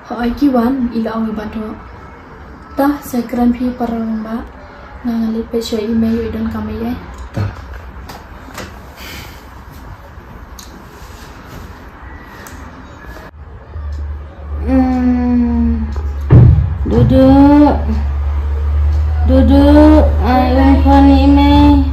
Hỏi kiwan ila ong ibato. Tah saya keren pi paralamba nangalit pe show email yu don kami ya. Tah. Duduk. Duduk. Ayo phone email.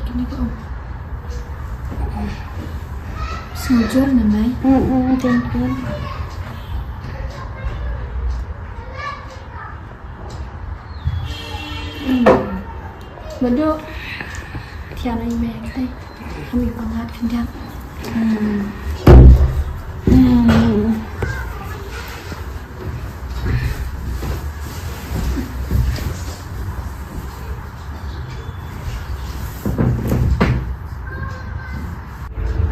Kini ko om. Sejor namai. Thank you. Bado tiada email kita. Kami pangat kenjang.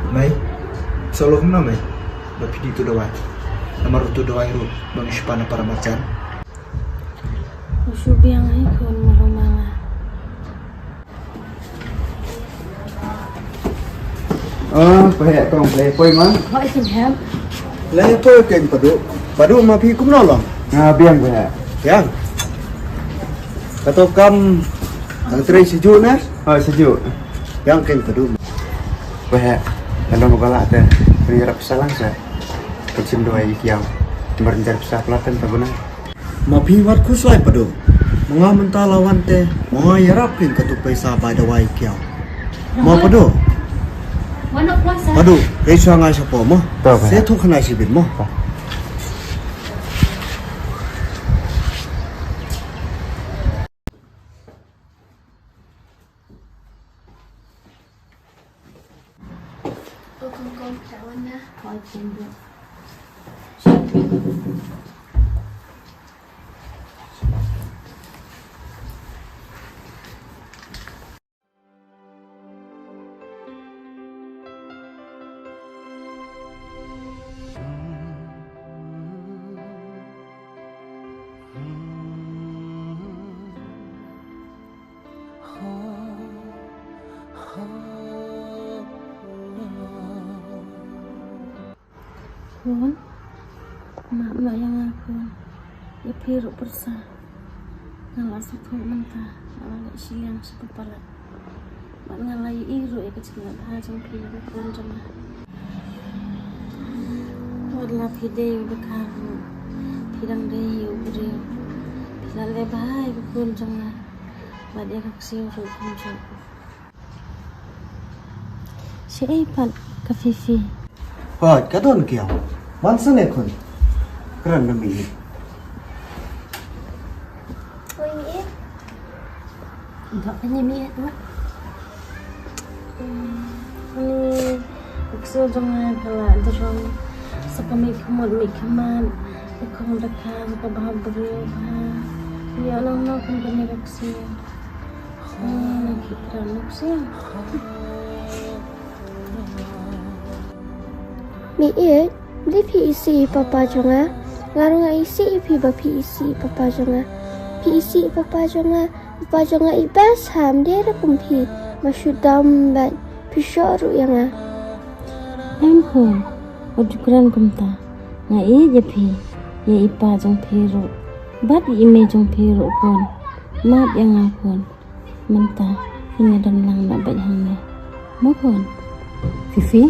Mai, solo kemana mai? Bapi di tu doai. Nomor tu doai ru, bang Ispana para macan. Usu biang ay kun marumala. Pahek tong poi man. Hỏi xin help. Lai po ken padu. Padu mapi kumno long. Biang pahek. Yang. Kato kam ang tray sejuk na. Oh sejuk. Yang ken padu. Pahek. Kalau mau galak teh, penyerap salang saya. Kecim doa ikiau. Merencar besar pelatan tak benar. Mapi wat kuslai padu. Mga menta lawan te, mga yarapin kato pesa bai dawai kiau. Mau padu. Mana puasa? Padu, reswa ngai sapo mo. Tahu, Pak. Saya tu kena sibin mo. Kong cawan na. Hỏi xin được. Kun, mak yang aku. Ya piru persa. Ngalak satu mentah, ngalak siang sepepala. Bat ngalai iru ya kecil ha jong pi kon jong. Wadla pide udah karu. Pidang dei ubri. Pidang le bahai kon jong. Bat dia kaksiu ru kon jong. Si Ipan ke Fifi. Hoi, ka don kiao. Wan sane kun. Keren na mi. Enggak penyemi itu. Ini maksud jangan kalau dalam sepamik kemud mikaman, ikon dekat sebab beriu ha. Ya nong kan punya reaksi. Lagi reaksi. Miit, beli PEC papa jonga. Ngarung isi ipi ba PEC papa jonga. PEC papa jonga. Papa jonga ibas ham dia ada kumpi. Masyudam bat pishoru yang ah. Emho, ujuran kumta. Ngai jepi, ya ipa jong piru. Bat ime jong piru pun. Mat yang akun. Mentah, ini dan lang nak baik hangnya. Mohon. Fifi,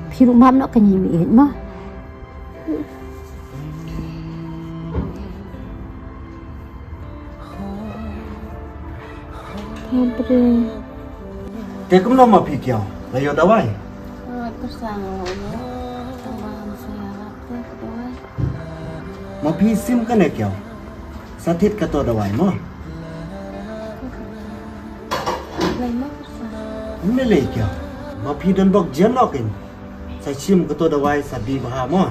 piru mam nak kenyemi it mah. Kabre. Te kum no ma pi kiao. La yo dawai. Tersang lo. Tambahan saya lapte kedua. Ma pi sim ka ne kiao. Sathit ka to dawai mo. Lain mah tersang. Ne le kiao. Ma pi don bok jen lokin. Sai sim ka to dawai sadi baha mo.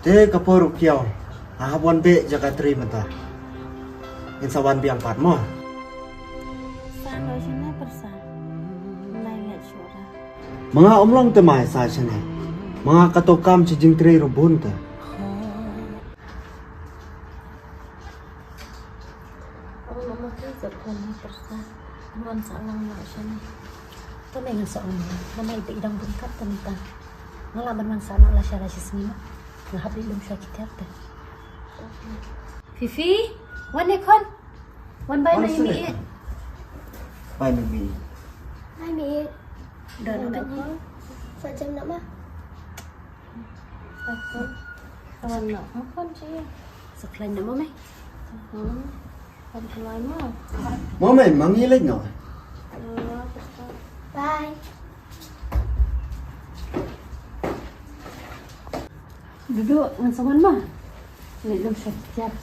Te ka poru kiao. Ahabon be jaga tri mata. Insawan biang pat mo. Sano sini tersang. Lain suara. Mga omlong te mai sa chane. Mga katokam chi jingtre rubun te. Oh, mama tu sepan tersang. Nuan salang nak sini. Tu dengan seorang nama itu idang bungkat tentang ngalaman mansana lah syara sisni mah. Ngahab ilum syakit te. Fifi, wan ekon. Wan bay na imi. Pai mi. Hai Miit. Dan apa? Sajam nak mah. Aku kawan nak makan sih. Seklain nama meh. Kan keluar mah. Mo mai mangi le no. Bye. Duduk dengan sawan mah. Ni ilum syakit.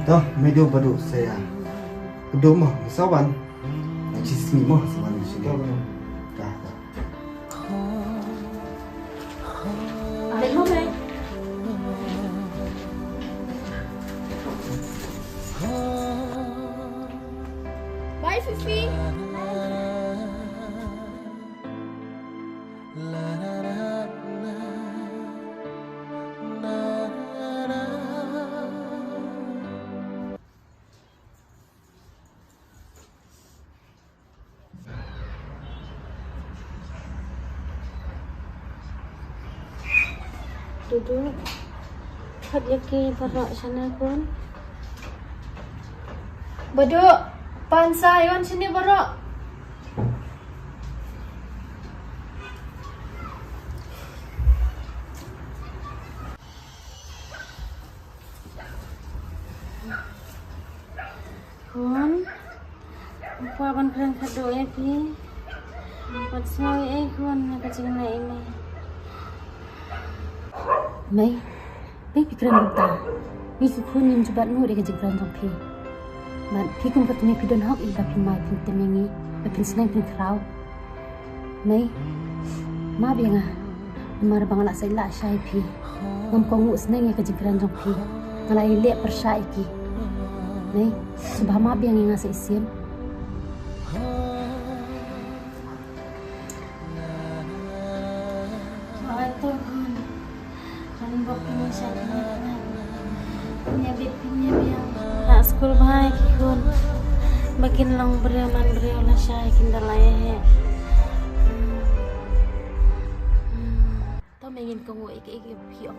Toh, medio badu saya. Kedo mah sawan. Cismi mah sawan di sini. Dah. Alek mo meh. Bye Fifi. Duduk. Hat yaki barak sana pun. Baduk, pansai wan sini barak. Kon. Apa aban kerang kado pi. Pat semua kon nak cakap nak ini. Mei, mei pikiran kita. Mei kukun yang cepat nu dia kejegeran jompi. Man, pikum ketemu pidon hok iba pimai pin temengi, bepin senang pin kerau. Mei, ma bianga, mar bangalak saya lak syai pi. Ngam kongu senang yang kejegeran jompi. Ngalai lek persyai ki. Mei, sebab ma biang yang ngasih isim. Betul kon. Kan bok punya syaknya. Punya bit punya biang. Tak sekolah baik kon. Bakin long beriau lah syai kindalaya he. Tao ingin kau iki pio.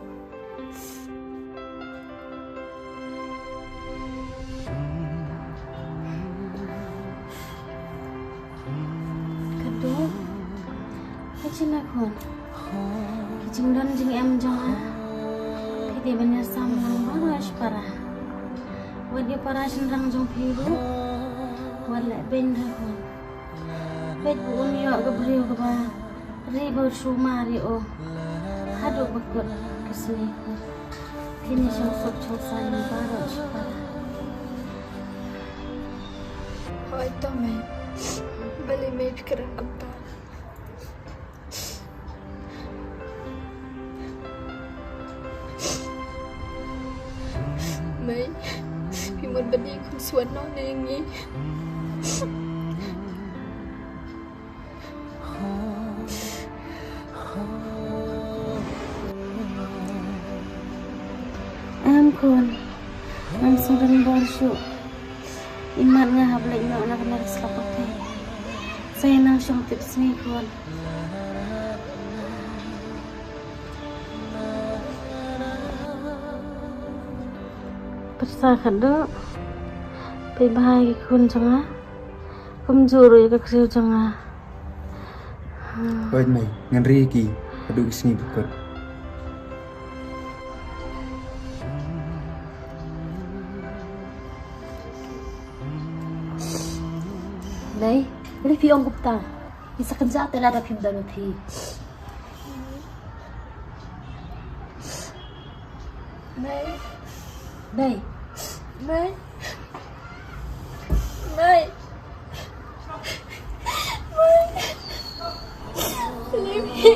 Kedua, kecil aku. Kecil dan jeng em jangan. Dia banyak sambung baru asyparah. Wadi para senrang jong piru. Wala benda pun. Bet buun yo ke beriu ke ba. Ribu sumari o. Hadu bekut kesini. Kini syosok selesai baru asyparah. Hoi Tommy, balik main pikiran kepala. Mấy vì một vấn đề không xuân nó nên nghĩ Am kun, am sudan barshu. Iman nga hablay no anak na slapate. Saya nang siyang tips ni kun. Persakan do. Bye-bye kun changa. Kumjuru ya kaksiu changa. Oi mai, ngeri ki. Aduh sini bukot. Đây, lấy phi ông Gupta. Thì sẽ khẩn tên là đập phim đơn thì. Mấy Đây, Mấy Mấy Leave me.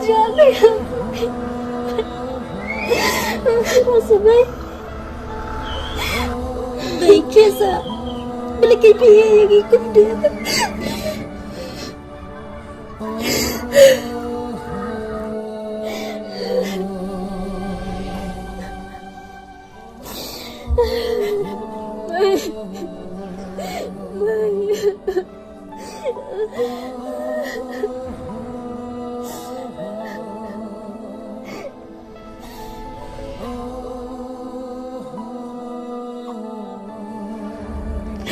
Jangan. Masa baik. Baik kesa. Bila kay piye yang ikut dia.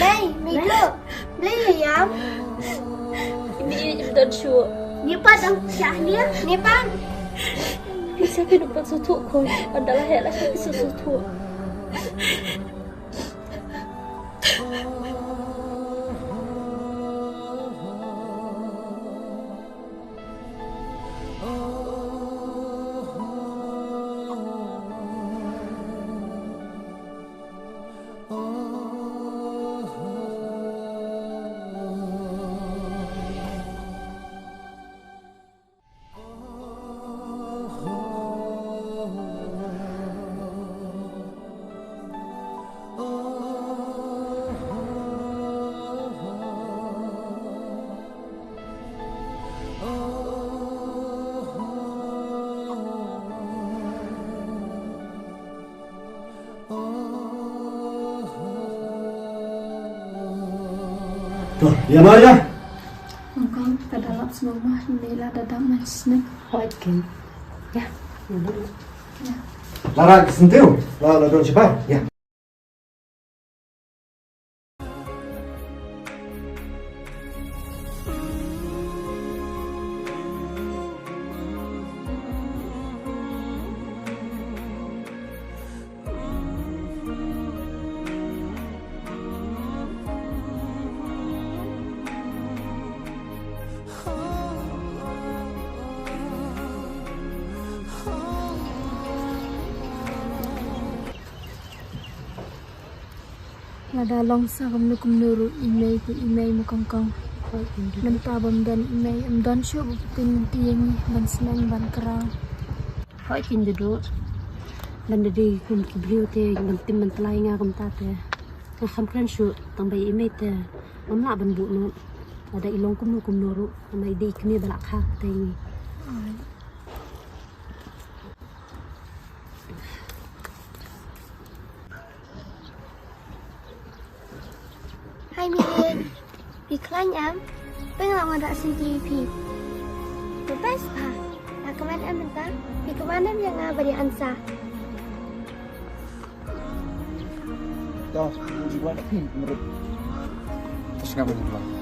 Đây, mày cơ. Lấy gì vậy? Ini je betul syuk. Ni apa dah syahnya? Ni apa? Bisa kehidupan sutuku adalah hela sesuatu. Tuh, ya Maria. Engkau ke dalam semua inilah dadang majisnya. Hoitkin. Ya, dulu. Lara kesentiu. Lara don cepat. Ya. Lada long sa kam nukum nuru email ku email mo kong kong. Nanta bam dan email am dan syo bu tin tiang ban senang ban kerang. Hoitkin dulu. Benda di kum kibriu te ban tim ban telai nga kum ta te. Ngam kran syuk tambah email te. Mamla ban bu no. Ada ilong kum nuru. Amai di kini balak ha te ni. Hai Mirin. Iklan am. Pengen ada CGP. Bebas pa. Nak kemana mentah? Di kemana yang abadi ansa? Dah, jiwa nak pin menurut. Terus kenapa ni tuan?